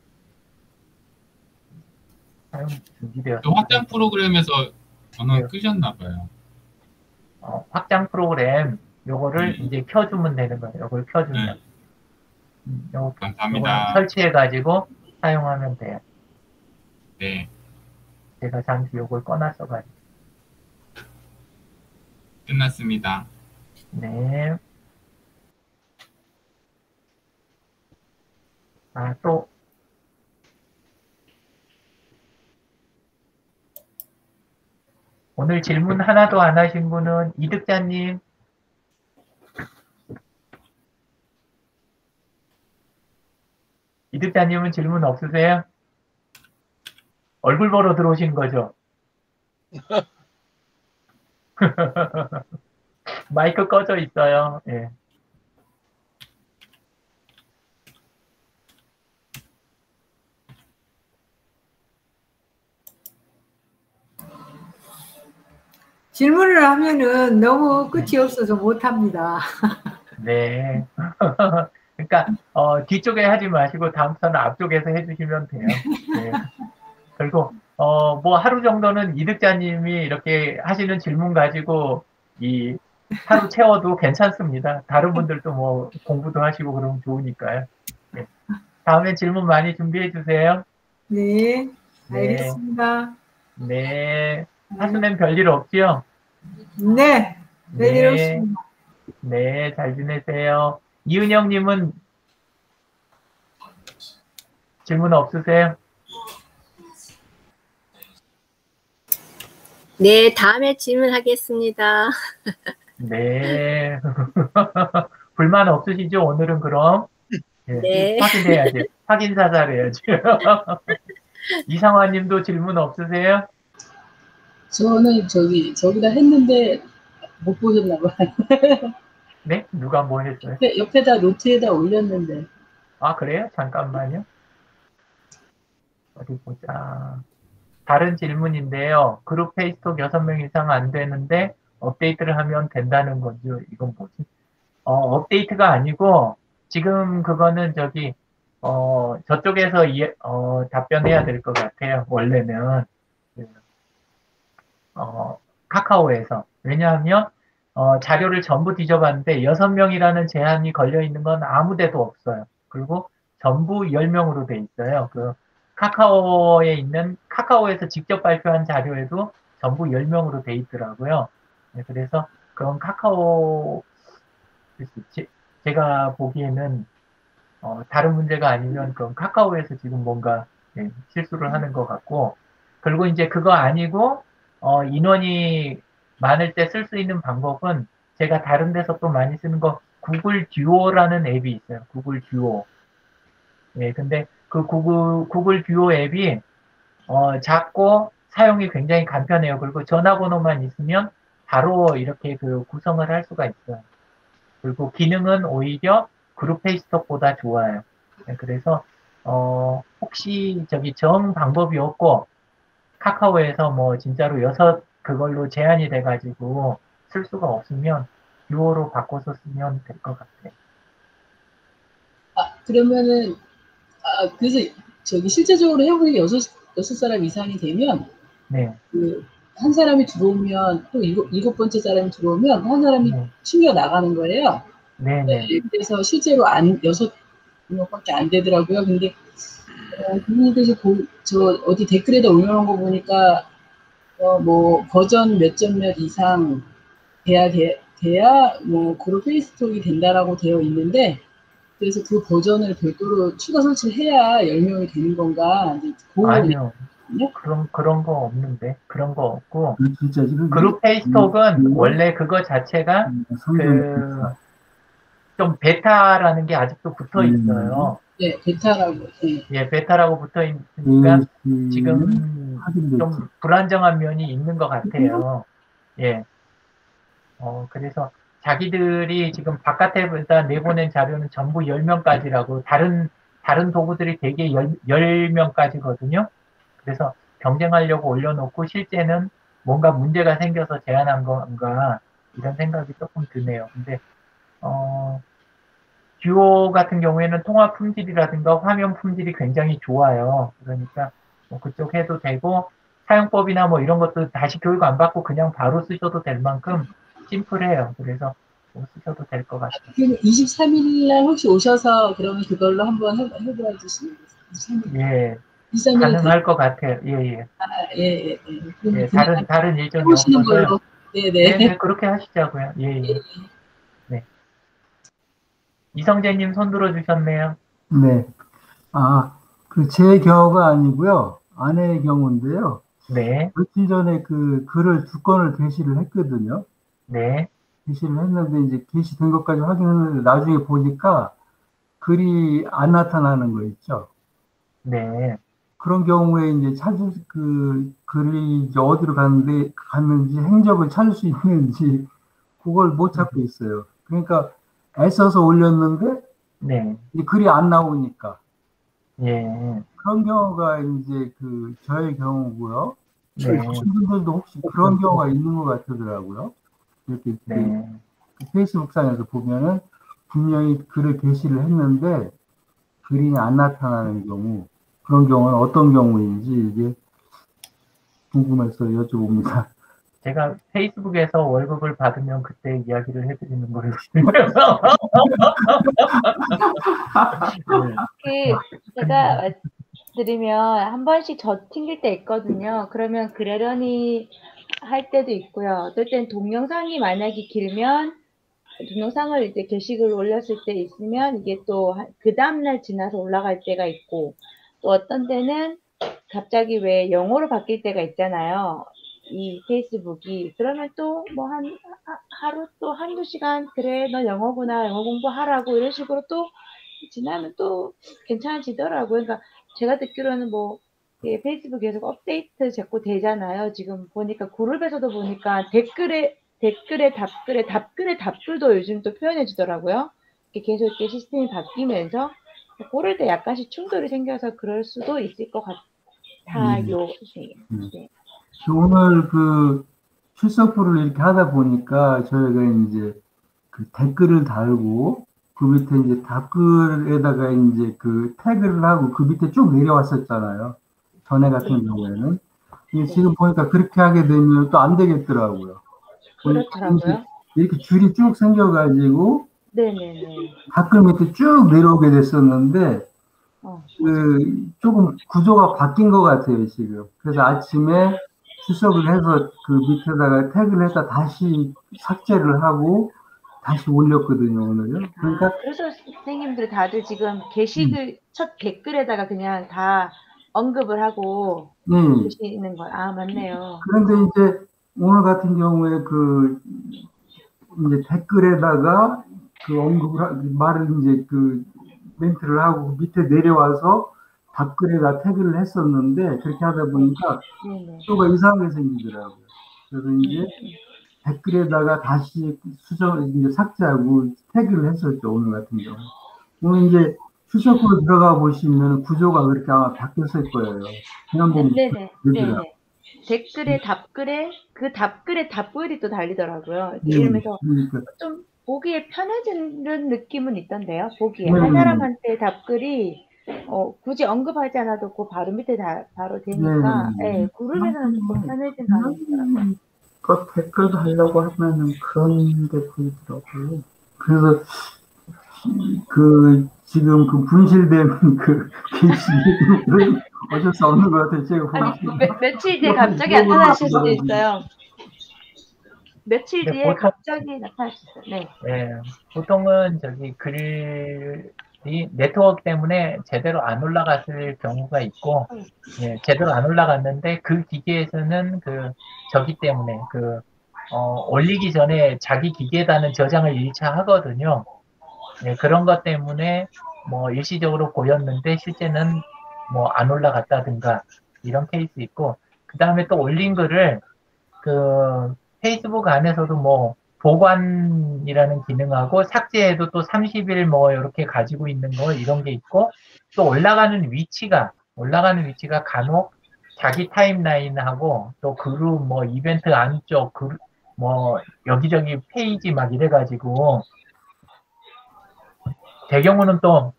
사용 준비되었습니다. 확장 프로그램에서 전원 네. 끄셨나봐요. 확장 프로그램 요거를 네. 이제 켜주면 되는 거예요. 요걸 켜주면. 요거 감사합니다. 설치해가지고 사용하면 돼요. 네. 제가 잠시 요걸 꺼놨어가지고. 끝났습니다. 네. 또. 오늘 질문 하나도 안 하신 분은 이득자님. 이득자님은 질문 없으세요? 얼굴 보러 들어오신 거죠? 마이크 꺼져 있어요. 예. 질문을 하면은 너무 끝이 없어서 못합니다. 네. 그러니까 뒤쪽에 하지 마시고 다음부터는 앞쪽에서 해주시면 돼요. 네. 그리고 뭐 하루 정도는 이득자님이 이렇게 하시는 질문 가지고 이 하루 채워도 괜찮습니다. 다른 분들도 뭐 공부도 하시고 그러면 좋으니까요. 네. 다음에 질문 많이 준비해 주세요. 네, 네. 알겠습니다. 네. 하수는 별일 없지요? 네, 별일 네. 없습니다. 네, 잘 지내세요. 이은영님은 질문 없으세요? 네, 다음에 질문하겠습니다. 네. 불만 없으시죠? 오늘은 그럼? 네. 확인해야지. 확인 사살해야지. 이상화님도 질문 없으세요? 저는 저기다 했는데 못 보셨나 봐요. 네? 누가 뭐 했어요? 옆에다 노트에다 올렸는데. 아, 그래요? 잠깐만요. 어디 보자. 다른 질문인데요. 그룹 페이스톡 6명 이상 안 되는데 업데이트를 하면 된다는 거죠. 이건 뭐지? 업데이트가 아니고 지금 그거는 저기 저쪽에서 답변해야 될 것 같아요. 원래는 카카오에서. 왜냐하면 자료를 전부 뒤져봤는데 6명이라는 제한이 걸려 있는 건 아무 데도 없어요. 그리고 전부 10명으로 돼 있어요. 그 카카오에서 직접 발표한 자료에도 전부 10명으로 돼 있더라고요. 네, 그래서 그건 제가 보기에는 다른 문제가 아니면 그건 카카오에서 지금 뭔가 실수를 하는 것 같고, 그리고 이제 그거 아니고 인원이 많을 때 쓸 수 있는 방법은 제가 다른 데서 또 많이 쓰는 거 구글 듀오라는 앱이 있어요. 구글 듀오. 예, 근데 그 구글 듀오 앱이 작고 사용이 굉장히 간편해요. 그리고 전화번호만 있으면 바로 이렇게 그 구성을 할 수가 있어요. 그리고 기능은 오히려 그룹 페이스톡보다 좋아요. 네, 그래서 혹시 저기 정 방법이 없고 카카오에서 뭐 진짜로 그걸로 제한이 돼가지고 쓸 수가 없으면 듀오로 바꿔서 쓰면 될 것 같아요. 그러면은, 그래서 저기 실제적으로 해보니 여섯 사람 이상이 되면, 네. 한 사람이 들어오면 또 일곱 번째 사람이 들어오면 한 사람이 튕겨 나가는 거예요. 네네. 그래서 실제로 여섯 명밖에 안 되더라고요. 근데 그분께서 저 어디 댓글에다 올려놓은 거 보니까 뭐 버전 몇 점 몇 이상 돼야 뭐 그룹 페이스톡이 된다라고 되어 있는데, 그래서 그 버전을 별도로 추가 설치를 해야 10명이 되는 건가? 아니요. 그런 거 없는데. 그런 거 없고. 그룹 페이스톡은 원래 그거 자체가 좀 베타라는 게 아직도 붙어 있어요. 네, 베타라고. 예, 베타라고 붙어 있으니까 지금 좀 불안정한 면이 있는 것 같아요. 예. 그래서 자기들이 지금 바깥에다 내보낸 자료는 전부 10명까지라고, 다른 도구들이 대개 10명까지거든요. 그래서 경쟁하려고 올려놓고 실제는 뭔가 문제가 생겨서 제한한 건가, 이런 생각이 조금 드네요. 근데, 듀오 같은 경우에는 통화 품질이라든가 화면 품질이 굉장히 좋아요. 그러니까 뭐 그쪽 해도 되고, 사용법이나 뭐 이런 것도 다시 교육 안 받고 그냥 바로 쓰셔도 될 만큼 심플해요. 그래서 뭐 쓰셔도 될 것 같아요. 그럼 23일 날 혹시 오셔서 그러면 그걸로 한번 해보라 주시면. 예, 가능할 것 같아요. 예. 예. 예, 다른 일정이 해보시는 없어서요. 걸로. 네네. 네, 그렇게 하시자고요. 예. 네. 이성재님 손 들어주셨네요. 네. 제 경우가 아니고요. 아내의 경우인데요. 네. 며칠 전에 그 글을 2건을 게시를 했거든요. 네. 게시를 했는데 이제 게시된 것까지 확인했는데 나중에 보니까 글이 안 나타나는 거 있죠. 네. 그런 경우에 이제 글이 이제 어디로 갔는지 행적을 찾을 수 있는지 그걸 못 찾고 있어요. 그러니까 애써서 올렸는데 네. 이제 글이 안 나오니까. 예. 그런 경우가 이제 저의 경우고요. 네. 분들도 혹시 그런 경우가 있는 것 같더라고요. 이렇게 페이스북 상에서 보면은 분명히 글을 게시를 했는데 글이 안 나타나는 경우, 그런 경우는 어떤 경우인지 이게 궁금해서 여쭤봅니다. 제가 페이스북에서 월급을 받으면 그때 이야기를 해드리는 거예요. 제가 드리면 한 번씩 저 튕길 때 있거든요. 그러면 그러려니 할 때도 있고요. 어떨 땐 동영상이 만약에 길면 동영상을 이제 게시글 올렸을 때 있으면 이게 또 그 다음날 지나서 올라갈 때가 있고, 또 어떤 때는 갑자기 왜 영어로 바뀔 때가 있잖아요. 이 페이스북이. 그러면 또 뭐 하루 또 한두 시간, 그래 너 영어구나, 영어 공부하라고, 이런 식으로 또 지나면 또 괜찮아지더라고요. 그러니까 제가 듣기로는 뭐 페이스북 계속 업데이트 자꾸 되잖아요. 지금 보니까 그룹에서도 보니까 댓글에 답글도 요즘 또 표현해 주더라고요. 계속 이렇게 시스템이 바뀌면서 그럴 때 약간씩 충돌이 생겨서 그럴 수도 있을 것 같아요. 네. 오늘 출석부를 이렇게 하다 보니까 저희가 이제 댓글을 달고 그 밑에 이제 답글에다가 이제 태그를 하고 그 밑에 쭉 내려왔었잖아요. 전에 같은 경우에는. 지금 보니까 그렇게 하게 되면 또 안 되겠더라고요. 그렇더라고요. 이렇게 줄이 쭉 생겨가지고 네네네. 댓글 밑에 쭉 내려오게 됐었는데 조금 구조가 바뀐 것 같아요, 지금. 그래서 아침에 출석을 해서 그 밑에다가 태그를 해서 다시 삭제를 하고 다시 올렸거든요, 오늘요. 그러니까 그래서 선생님들 다들 지금 게시글 첫 댓글에다가 그냥 다 언급을 하고 계시는 거. 맞네요. 그런데 이제 오늘 같은 경우에 이제 댓글에다가 말을 이제 멘트를 하고 밑에 내려와서 답글에다 태그를 했었는데 그렇게 하다 보니까 또가 이상하게 생기더라고요. 그래서 이제 댓글에다가 다시 이제 삭제하고 태그를 했었죠, 오늘 같은 경우. 오늘 이제 출석부로 들어가 보시면 구조가 그렇게 아마 바뀌었을 거예요. 그냥 보면 되더라고요. 댓글에 답글에 그 답글에 답글이 또 달리더라고요. 이러면서 좀 보기에 편해지는 느낌은 있던데요. 보기에 한 사람한테 답글이 굳이 언급하지 않아도 그 바로 밑에 바로 되니까 예, 그룹에서는 조금 편해진다는 거더라고요. 그 댓글 달려고 하면은 그런 게 보이더라고요. 그래서 그 지금 그 분실된 그 게시물은 어쩔 수 없는 것 같아요. 제가 아니 며칠 뒤에 갑자기 나타나실 수도 있어요. 며칠 네, 뒤에 보통- 갑자기 나타날 수 있어요. 네. 예, 보통은 저기 글이 네트워크 때문에 제대로 안 올라갔을 경우가 있고, 예, 제대로 안 올라갔는데 그 기계에서는 그 저기 때문에 올리기 전에 자기 기계에다는 저장을 1차 하거든요. 예, 그런 것 때문에 뭐 일시적으로 보였는데 실제는 뭐 안 올라갔다든가 이런 케이스 있고, 그 다음에 또 올린 글을 그 페이스북 안에서도 뭐 보관이라는 기능하고 삭제해도 또 30일 뭐 이렇게 가지고 있는 거 이런 게 있고, 또 올라가는 위치가 간혹 자기 타임라인하고 또 그룹 뭐 이벤트 안쪽 그룹 뭐 여기저기 페이지 막 이래가지고 대경우는 또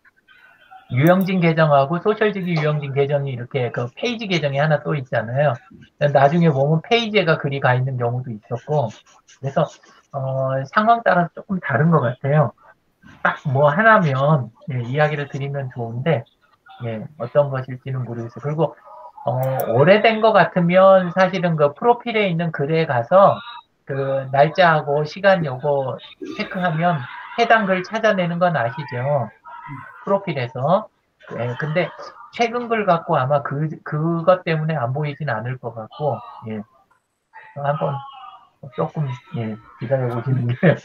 유영진 계정하고 소셜지기 유영진 계정이 이렇게 그 페이지 계정이 하나 또 있잖아요. 나중에 보면 페이지에가 글이 가 있는 경우도 있었고, 그래서 상황 따라서 조금 다른 것 같아요. 딱 뭐 하나면 예, 이야기를 드리면 좋은데 예, 어떤 것일지는 모르겠어요. 그리고 오래된 것 같으면 사실은 그 프로필에 있는 글에 가서 그 날짜하고 시간 요거 체크하면 해당 글 찾아내는 건 아시죠? 프로필에서. 예, 근데 최근 글 갖고 아마 그것 때문에 안 보이진 않을 것 같고, 예. 한번 조금, 예, 기다려 보시는 게.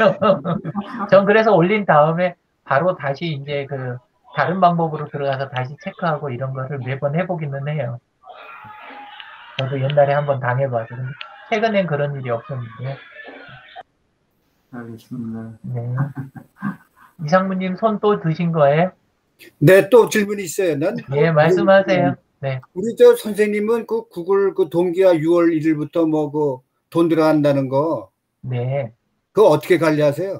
전 그래서 올린 다음에 바로 다시 이제 그 다른 방법으로 들어가서 다시 체크하고 이런 거를 매번 해보기는 해요. 저도 옛날에 한번 당해봐서. 근데 최근엔 그런 일이 없었는데. 알겠습니다. 네. 이상무님 손 또 드신 거예요? 네, 또 질문이 있어요. 예, 말씀하세요. 네. 우리 저 선생님은 그 구글 그 동기화 6월 1일부터 뭐 그 돈 들어간다는 거, 네. 그거 어떻게 관리하세요?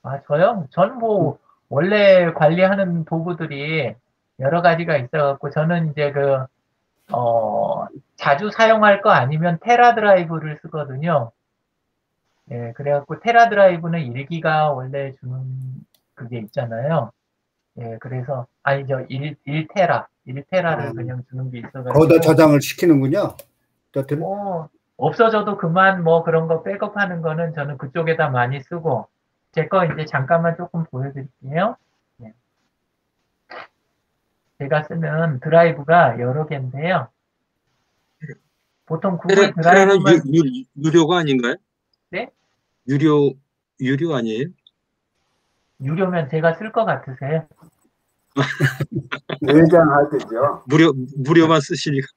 아, 저요? 저는 뭐, 원래 관리하는 도구들이 여러 가지가 있어갖고, 저는 이제 자주 사용할 거 아니면 테라 드라이브를 쓰거든요. 예, 그래갖고 테라 드라이브는 1기가 원래 주는 그게 있잖아요. 예, 그래서, 아니죠. 1테라를 그냥 주는 게 있어가지고. 거기다 저장을 시키는군요. 없어져도 그만 뭐 그런 거 백업하는 거는 저는 그쪽에다 많이 쓰고, 제 거 이제 잠깐만 조금 보여드릴게요. 네. 제가 쓰는 드라이브가 여러 개인데요. 보통 구글 테라는 드라이브만 유료가 아닌가요? 네? 유료 아니에요? 유료면 제가 쓸 것 같으세요? 내장할 때죠. 무료만 쓰시니까.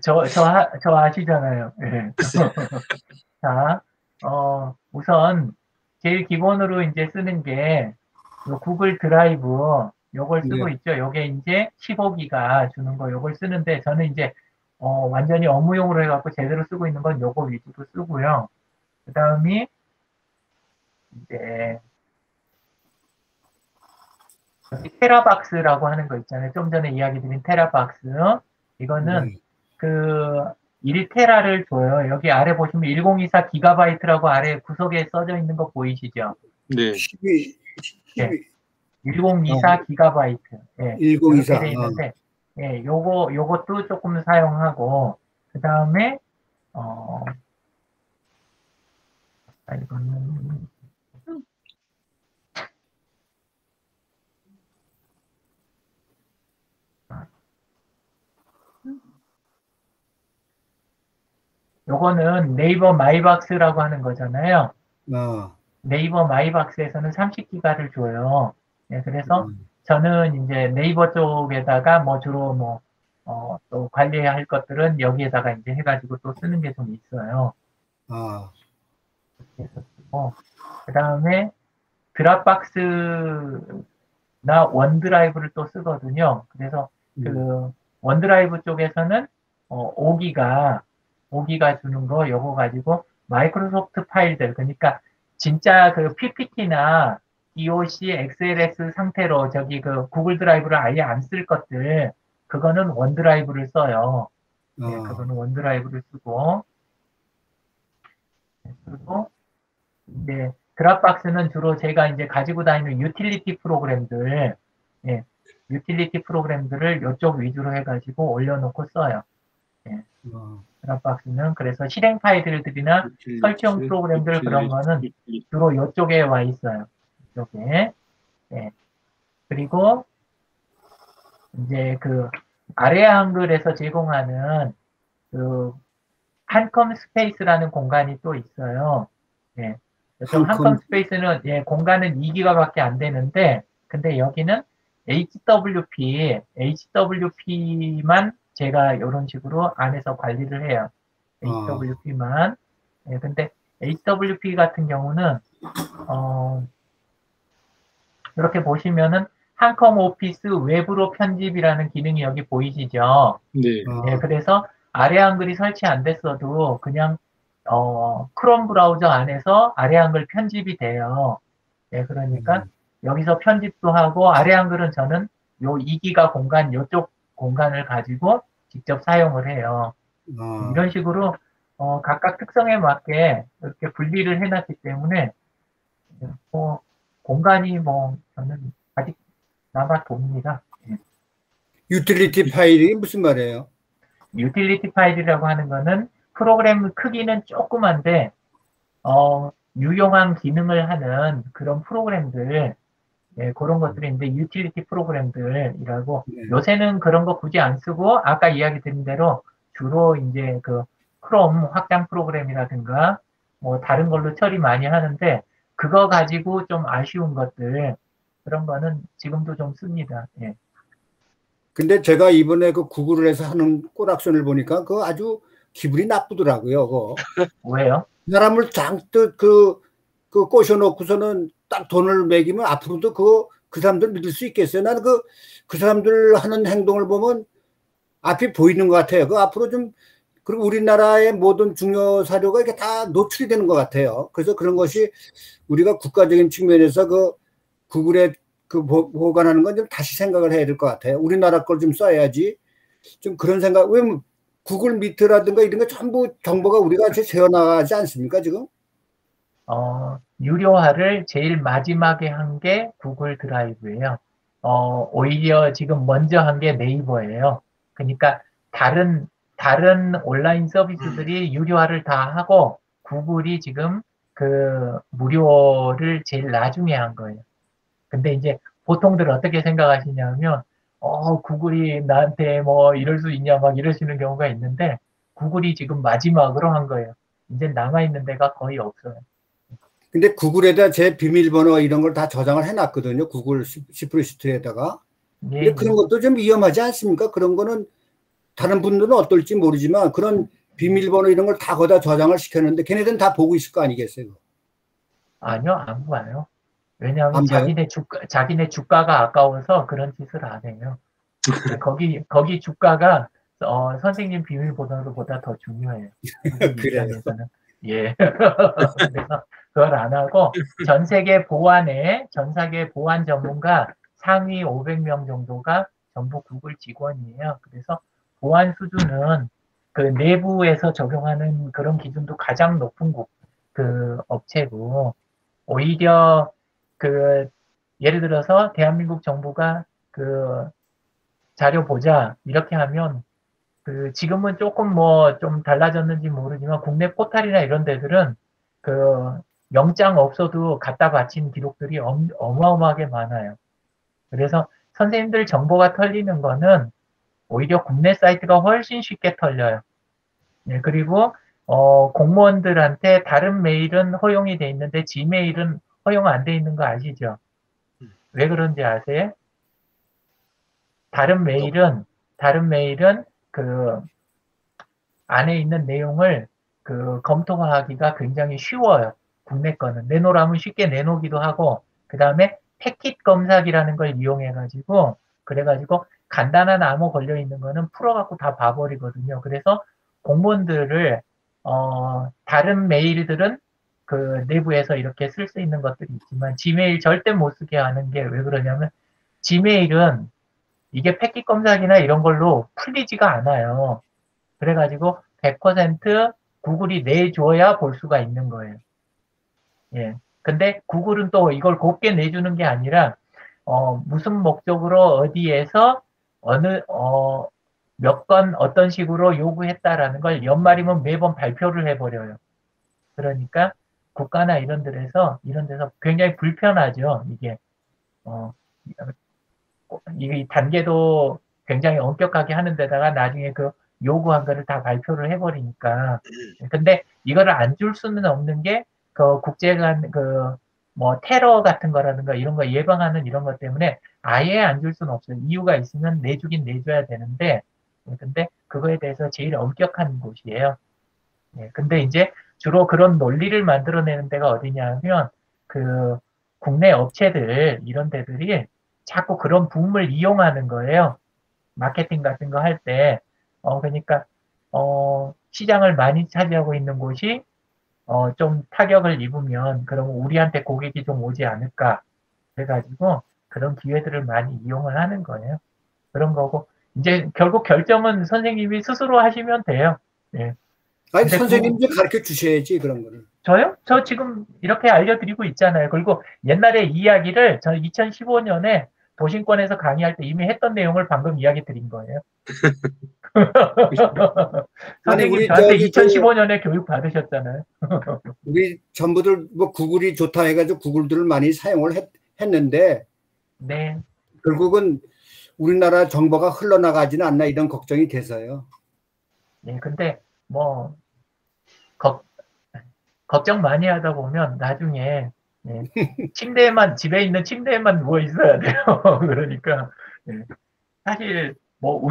저 아시잖아요. 네. 자, 우선 제일 기본으로 이제 쓰는 게 구글 드라이브 요걸 쓰고 있죠. 요게 이제 15기가 주는 거 요걸 쓰는데 저는 이제 완전히 업무용으로 해갖고 제대로 쓰고 있는 건 요거 위주로 쓰고요. 그 다음이 이제 테라박스라고 하는 거 있잖아요. 좀 전에 이야기 드린 테라박스. 이거는 그 1테라를 줘요. 여기 아래 보시면 1024 기가바이트라고 아래 구석에 써져 있는 거 보이시죠? 네. 1024 기가바이트. 예. 1024. 이렇게 돼 있는데, 예, 요것도 조금 사용하고, 그 다음에, 이거는, 요거는 네이버 마이박스라고 하는 거잖아요. 네이버 마이박스에서는 30기가를 줘요. 예, 그래서 저는 이제 네이버 쪽에다가 뭐 주로 또 관리할 것들은 여기에다가 이제 해가지고 또 쓰는 게 좀 있어요. 그 다음에 드랍박스나 원드라이브를 또 쓰거든요. 그래서 그 원드라이브 쪽에서는 5기가 오기가 주는 거 요거 가지고 마이크로소프트 파일들, 그러니까 진짜 그 PPT나 EOC, XLS 상태로 저기 그 구글 드라이브를 아예 안 쓸 것들, 그거는 원드라이브를 써요. 네, 그거는 원드라이브를 쓰고, 그리고 이제 드랍박스는 주로 제가 이제 가지고 다니는 유틸리티 프로그램들, 예, 유틸리티 프로그램들을 이쪽 위주로 해가지고 올려놓고 써요. 예. 드랍박스는 그래서 실행 파일들이나 설치용 프로그램들 그런 거는 주로 이쪽에 와 있어요. 이쪽에. 예. 그리고 이제 그 아레아 한글에서 제공하는 그 한컴 스페이스라는 공간이 또 있어요. 예. 한컴 스페이스는 예, 공간은 2기가밖에 안 되는데, 근데 여기는 HWP만 제가 이런 식으로 안에서 관리를 해요. HWP만. 예, 근데 HWP 같은 경우는 이렇게 보시면은 한컴 오피스 외부로 편집이라는 기능이 여기 보이시죠? 네. 예, 그래서 아래 한글이 설치 안 됐어도 그냥 크롬 브라우저 안에서 아래 한글 편집이 돼요. 예, 그러니까 여기서 편집도 하고 아래 한글은 저는 요 2기가 공간, 요쪽 공간을 가지고 직접 사용을 해요. 이런 식으로 각각 특성에 맞게 이렇게 분리를 해놨기 때문에 공간이 저는 아직 남아 돕니다. 예. 유틸리티 파일이 무슨 말이에요? 유틸리티 파일이라고 하는 거는 프로그램 크기는 조그만데 유용한 기능을 하는 그런 프로그램들, 예, 그런 것들인데 유틸리티 프로그램들이라고. 요새는 그런 거 굳이 안 쓰고 아까 이야기 드린 대로 주로 이제 그 크롬 확장 프로그램이라든가 뭐 다른 걸로 처리 많이 하는데, 그거 가지고 좀 아쉬운 것들, 그런 거는 지금도 좀 씁니다. 예. 근데 제가 이번에 그 구글에서 하는 꼴악션을 보니까 그거 아주 기분이 나쁘더라고요. 그거. 왜요? 사람을 잔뜩 꼬셔놓고서는 딱 돈을 매기면 앞으로도 그 사람들 믿을 수 있겠어요? 나는 그 사람들 하는 행동을 보면 앞이 보이는 것 같아요. 그 앞으로 좀, 그리고 우리나라의 모든 중요 사료가 이게 다 노출이 되는 것 같아요. 그래서 그런 것이 우리가 국가적인 측면에서 그 구글에 보관하는 건 좀 다시 생각을 해야 될 것 같아요. 우리나라 걸 좀 써야지. 좀 그런 생각, 왜 구글 미트라든가 이런 거 전부 정보가 우리가 재어나가지 않습니까, 지금? 유료화를 제일 마지막에 한 게 구글 드라이브예요. 오히려 지금 먼저 한 게 네이버예요. 그러니까 다른 온라인 서비스들이 유료화를 다 하고 구글이 지금 그 무료를 제일 나중에 한 거예요. 근데 이제 보통들 어떻게 생각하시냐면 구글이 나한테 뭐 이럴 수 있냐 막 이러시는 경우가 있는데, 구글이 지금 마지막으로 한 거예요. 이제 남아있는 데가 거의 없어요. 근데 구글에다 제 비밀번호 이런 걸 다 저장을 해놨거든요. 구글 스프레드시트에다가. 근데 그런 것도 좀 위험하지 않습니까? 그런 거는 다른 분들은 어떨지 모르지만 그런 비밀번호 이런 걸 다 거기다 저장을 시켰는데 걔네들은 다 보고 있을 거 아니겠어요? 아니요, 안 봐요. 왜냐하면 자기네 주가가 아까워서 그런 짓을 안 해요. 거기 주가가 선생님 비밀번호보다 더 중요해요. 그래요. 예. 그래서 그걸 안 하고 전 세계 보안 전문가 상위 500명 정도가 전부 구글 직원이에요. 그래서 보안 수준은 그 내부에서 적용하는 그런 기준도 가장 높은 그 업체고, 오히려 예를 들어서 대한민국 정부가 그 자료 보자 이렇게 하면 지금은 조금 좀 달라졌는지 모르지만 국내 포털이나 이런 데들은 영장 없어도 갖다 바친 기록들이 어마어마하게 많아요. 그래서 선생님들 정보가 털리는 거는 오히려 국내 사이트가 훨씬 쉽게 털려요. 네, 그리고 공무원들한테 다른 메일은 허용이 돼 있는데 지메일은 허용 안 돼 있는 거 아시죠? 왜 그런지 아세요? 다른 메일은 그 안에 있는 내용을 검토하기가 굉장히 쉬워요. 국내 거는 내놓으라면 쉽게 내놓기도 하고, 그 다음에 패킷 검사기라는 걸 이용해가지고 그래가지고 간단한 암호 걸려 있는 거는 풀어갖고 다 봐버리거든요. 그래서 공무원들을 다른 메일들은 그 내부에서 이렇게 쓸 수 있는 것들이 있지만 지메일 절대 못 쓰게 하는 게 왜 그러냐면 지메일은 이게 패킷 검사기나 이런 걸로 풀리지가 않아요. 그래가지고 100% 구글이 내줘야 볼 수가 있는 거예요. 예. 근데 구글은 또 이걸 곱게 내주는 게 아니라 무슨 목적으로 어디에서 어느 몇 건 어떤 식으로 요구했다라는 걸 연말이면 매번 발표를 해버려요. 그러니까 국가나 이런 데서 굉장히 불편하죠. 이게 이 단계도 굉장히 엄격하게 하는 데다가 나중에 그 요구한 거를 다 발표를 해버리니까. 근데 이거를 안 줄 수는 없는 게 그 국제간 뭐 테러 같은 거라든가 이런 거 예방하는 이런 것 때문에 아예 안 줄 수는 없어요. 이유가 있으면 내주긴 내줘야 되는데, 근데 그거에 대해서 제일 엄격한 곳이에요. 근데 이제 주로 그런 논리를 만들어내는 데가 어디냐 하면 그 국내 업체들 이런 데들이 자꾸 그런 붐을 이용하는 거예요. 마케팅 같은 거 할 때. 그러니까 시장을 많이 차지하고 있는 곳이 좀 타격을 입으면 그러면 우리한테 고객이 좀 오지 않을까. 그래가지고 그런 기회들을 많이 이용을 하는 거예요. 그런 거고 이제 결국 결정은 선생님이 스스로 하시면 돼요. 예. 아니 선생님이 가르쳐 주셔야지 그런 거를. 저요? 저 지금 이렇게 알려드리고 있잖아요. 그리고 옛날에 이야기를 저는 2015년에 도심권에서 강의할 때 이미 했던 내용을 방금 이야기 드린 거예요. 선생님 저한테 2015년에 교육 받으셨잖아요. 우리 전부들 뭐 구글이 좋다 해가지고 구글들을 많이 사용을 했는데 네. 결국은 우리나라 정보가 흘러나가지는 않나 이런 걱정이 돼서요. 네, 근데 뭐 걱정 많이 하다 보면 나중에 침대에만 집에 있는 침대에만 누워 있어야 돼요. 그러니까 사실 뭐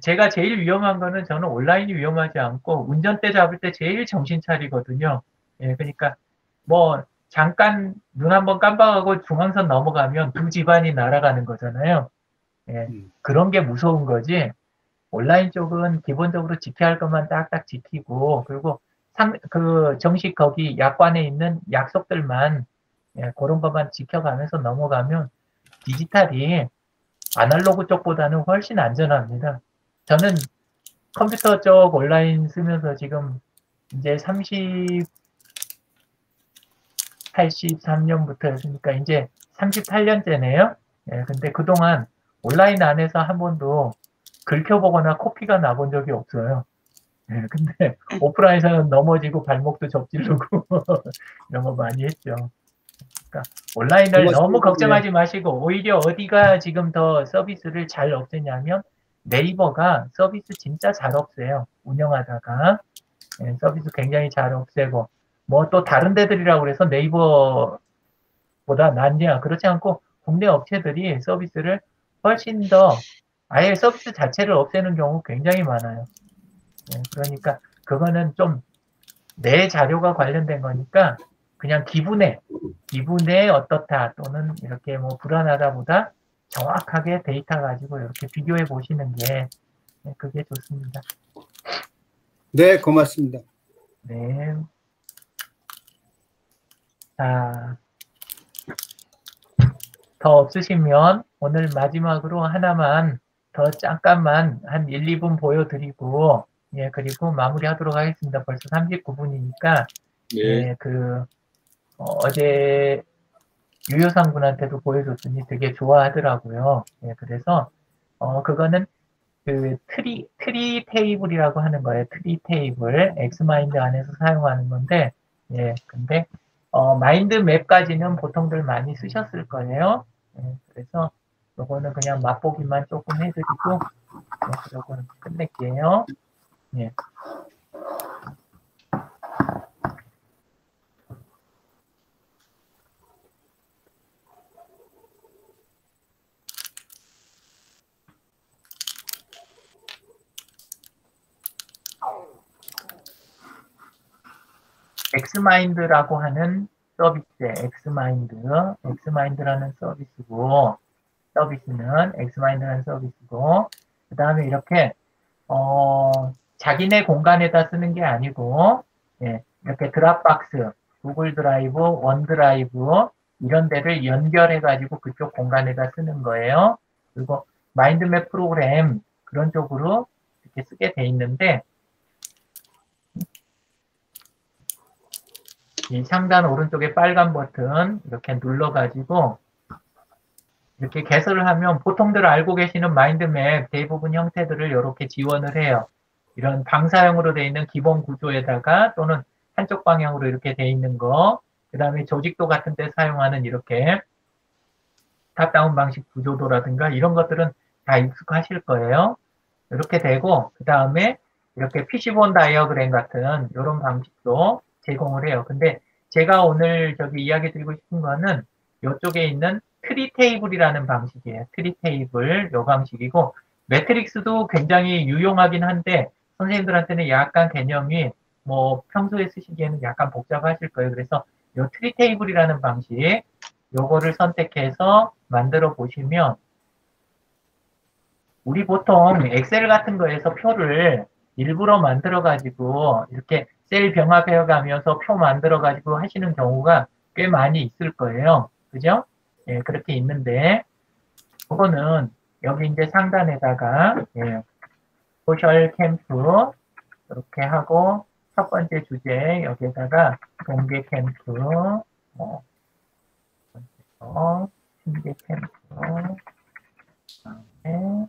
제가 제일 위험한 거는 저는 온라인이 위험하지 않고 운전대 잡을 때 제일 정신 차리거든요. 그러니까 뭐 잠깐 눈 한번 깜빡하고 중앙선 넘어가면 두 집안이 날아가는 거잖아요. 그런 게 무서운 거지. 온라인 쪽은 기본적으로 지켜야 할 것만 딱딱 지키고 그리고 정식 거기 약관에 있는 약속들만 그런 것만 지켜가면서 넘어가면 디지털이 아날로그 쪽보다는 훨씬 안전합니다. 저는 컴퓨터 쪽 온라인 쓰면서 지금 이제 83년부터 했으니까 이제 38년째네요. 근데 그동안 온라인 안에서 한 번도 긁혀보거나 코피가 나본 적이 없어요. 근데 오프라인에서는 넘어지고 발목도 접질르고 이런 거 많이 했죠. 그러니까 온라인을 너무 걱정하지 마시고 오히려 어디가 지금 더 서비스를 잘 없애냐면 네이버가 서비스 진짜 잘 없애요. 운영하다가 서비스 굉장히 잘 없애고 뭐 또 다른 데들이라고 그래서 네이버보다 낫냐 그렇지 않고 국내 업체들이 서비스를 훨씬 더 아예 서비스 자체를 없애는 경우 굉장히 많아요. 그러니까 그거는 좀 내 자료가 관련된 거니까 그냥 기분에 어떻다 또는 이렇게 뭐 불안하다보다 정확하게 데이터 가지고 이렇게 비교해 보시는 게 그게 좋습니다. 네, 고맙습니다. 네. 자, 더 없으시면 오늘 마지막으로 하나만 더 잠깐만 한 1, 2분 보여드리고 그리고 마무리하도록 하겠습니다. 벌써 39분이니까 어제 유효상 군한테도 보여줬더니 되게 좋아하더라고요. 그래서 그거는 그 트리 테이블이라고 하는 거예요. 트리 테이블 엑스마인드 안에서 사용하는 건데 근데 마인드 맵까지는 보통들 많이 쓰셨을 거예요. 그래서 요거는 그냥 맛보기만 조금 해드리고 요거는 끝낼게요. 엑스마인드라고 하는 서비스에 엑스마인드라는 서비스고 엑스마인드라는 서비스고 그 다음에 이렇게 자기네 공간에다 쓰는 게 아니고, 예, 이렇게 드랍박스, 구글 드라이브, 원드라이브, 이런 데를 연결해가지고 그쪽 공간에다 쓰는 거예요. 그리고 마인드맵 프로그램, 그런 쪽으로 이렇게 쓰게 돼 있는데, 이 상단 오른쪽에 빨간 버튼 이렇게 눌러가지고 이렇게 개설을 하면 보통들 알고 계시는 마인드맵 대부분 형태들을 이렇게 지원을 해요. 이런 방사형으로 되어 있는 기본 구조에다가 또는 한쪽 방향으로 이렇게 되어 있는 거, 그 다음에 조직도 같은 데 사용하는 이렇게 탑다운 방식 구조도라든가 이런 것들은 다 익숙하실 거예요. 이렇게 되고 그 다음에 이렇게 피시본 다이어그램 같은 이런 방식도 제공을 해요. 근데 제가 오늘 저기 이야기 드리고 싶은 거는 이쪽에 있는 트리 테이블이라는 방식이에요. 트리 테이블 이 방식이고 매트릭스도 굉장히 유용하긴 한데 선생님들한테는 약간 개념이 뭐 평소에 쓰시기에는 약간 복잡하실 거예요. 그래서 이 트리 테이블이라는 방식 요거를 선택해서 만들어 보시면 우리 보통 엑셀 같은 거에서 표를 일부러 만들어 가지고 이렇게 셀 병합해 가면서 표 만들어 가지고 하시는 경우가 꽤 많이 있을 거예요. 그죠? 예, 그렇게 있는데 그거는 여기 이제 상단에다가 예, 소셜 캠프 이렇게 하고 첫 번째 주제 여기에다가 동계 캠프 신계 캠프 그다음에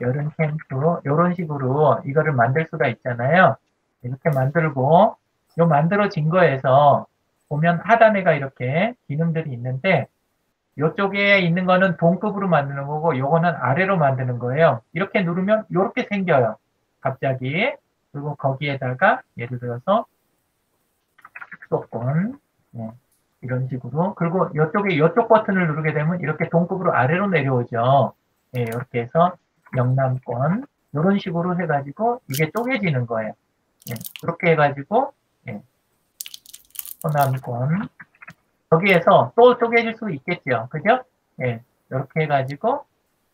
여름 캠프 이런 식으로 이거를 만들 수가 있잖아요. 이렇게 만들고 요 만들어진 거에서 보면 하단에가 이렇게 기능들이 있는데 이쪽에 있는 거는 동급으로 만드는 거고 요거는 아래로 만드는 거예요. 이렇게 누르면 이렇게 생겨요. 갑자기. 그리고 거기에다가 예를 들어서 수도권 이런 식으로 그리고 이쪽에 이쪽 버튼을 누르게 되면 이렇게 동급으로 아래로 내려오죠. 예, 이렇게 해서 영남권 이런 식으로 해가지고 이게 쪼개지는 거예요. 예, 그렇게 해가지고 예, 호남권 여기에서 또 쪼개질 수 있겠죠. 그죠? 예, 이렇게 해가지고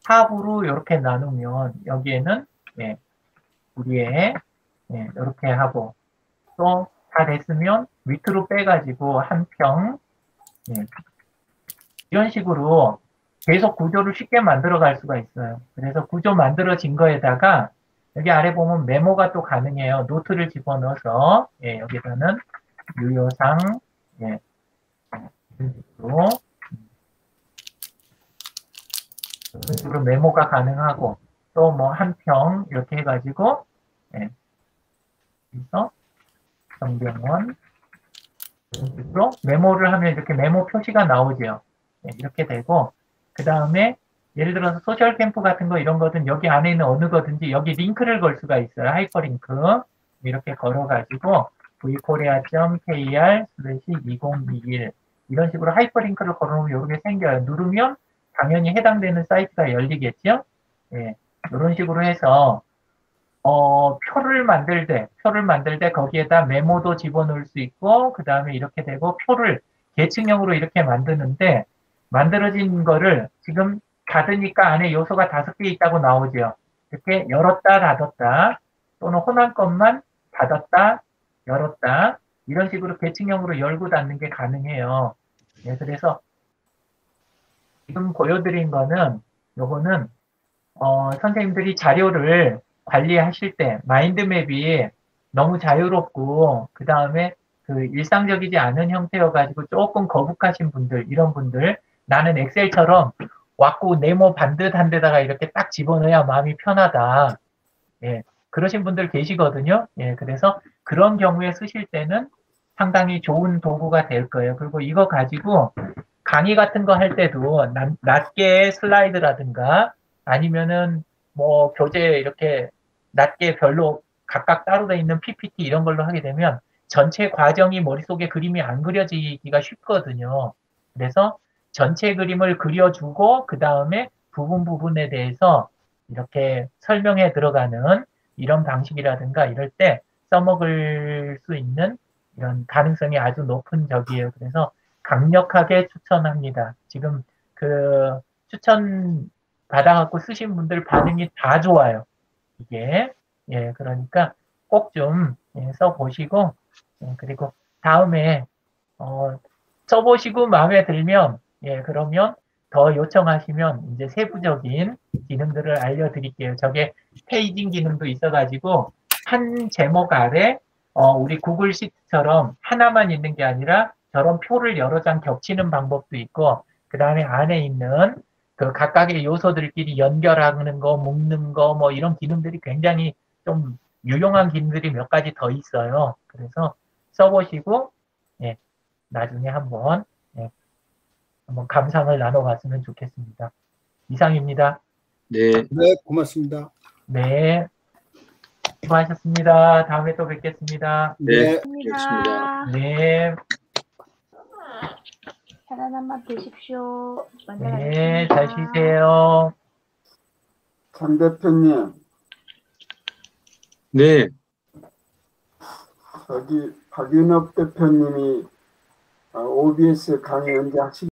합으로 이렇게 나누면 여기에는 예, 우리의 예, 이렇게 하고 또 다 됐으면 밑으로 빼가지고 한 평 예, 이런 식으로 계속 구조를 쉽게 만들어 갈 수가 있어요. 그래서 구조 만들어진 거에다가 여기 아래 보면 메모가 또 가능해요. 노트를 집어넣어서 예, 여기다는 유효상 예, 이런 식으로 메모가 가능하고 또 뭐 한 평 이렇게 해가지고 예, 그래서 정병원 이런 식으로 메모를 하면 이렇게 메모 표시가 나오죠. 예, 이렇게 되고 그 다음에 예를 들어서 소셜 캠프 같은 거 이런 거든 여기 안에 있는 어느 거든지 여기 링크를 걸 수가 있어요. 하이퍼링크 이렇게 걸어가지고 vkorea.kr/2021 이런 식으로 하이퍼링크를 걸어놓으면 이렇게 생겨요. 누르면 당연히 해당되는 사이트가 열리겠죠. 예, 이런 식으로 해서 표를 만들 때 거기에다 메모도 집어넣을 수 있고 그 다음에 이렇게 되고 표를 계층형으로 이렇게 만드는데 만들어진 거를 지금 닫으니까 안에 요소가 5개 있다고 나오죠. 이렇게 열었다 닫았다 또는 호남 것만 닫았다 열었다 이런 식으로 계층형으로 열고 닫는 게 가능해요. 네, 그래서 지금 보여드린 거는 요거는 선생님들이 자료를 관리하실 때 마인드맵이 너무 자유롭고 그 다음에 그 일상적이지 않은 형태여가지고 조금 거북하신 분들 이런 분들 나는 엑셀처럼 왔고 네모 반듯한 데다가 이렇게 딱 집어넣어야 마음이 편하다. 예, 그러신 분들 계시거든요. 예, 그래서 그런 경우에 쓰실 때는 상당히 좋은 도구가 될 거예요. 그리고 이거 가지고 강의 같은 거 할 때도 낮게 슬라이드라든가 아니면은 뭐 교재 이렇게 낮게 별로 각각 따로 돼 있는 PPT 이런 걸로 하게 되면 전체 과정이 머릿속에 그림이 안 그려지기가 쉽거든요. 그래서 전체 그림을 그려주고 그 다음에 부분에 대해서 이렇게 설명해 들어가는 이런 방식이라든가 이럴 때 써먹을 수 있는 이런 가능성이 아주 높은 적이에요. 그래서 강력하게 추천합니다. 지금 그 추천 받아갖고 쓰신 분들 반응이 다 좋아요. 이게 예, 그러니까 꼭 좀 써보시고, 그리고 다음에 써보시고 마음에 들면, 그러면 더 요청하시면 이제 세부적인 기능들을 알려드릴게요. 저게 페이징 기능도 있어가지고 한 제목 아래 우리 구글 시트처럼 하나만 있는 게 아니라 저런 표를 여러 장 겹치는 방법도 있고, 그 다음에 안에 있는 그 각각의 요소들끼리 연결하는 거, 묶는 거, 뭐 이런 기능들이 굉장히 좀 유용한 기능들이 몇 가지 더 있어요. 그래서 써보시고, 나중에 한번 감상을 나눠봤으면 좋겠습니다. 이상입니다. 네. 네, 고맙습니다. 네. 수고하셨습니다. 다음에 또 뵙겠습니다. 네. 고맙습니다. 네. 편안한 밤 되십시오. 먼저 네, 가겠습니다. 잘 쉬세요. 장 대표님, 네. 저기 박윤업 대표님이 OBS 강의 언제 하시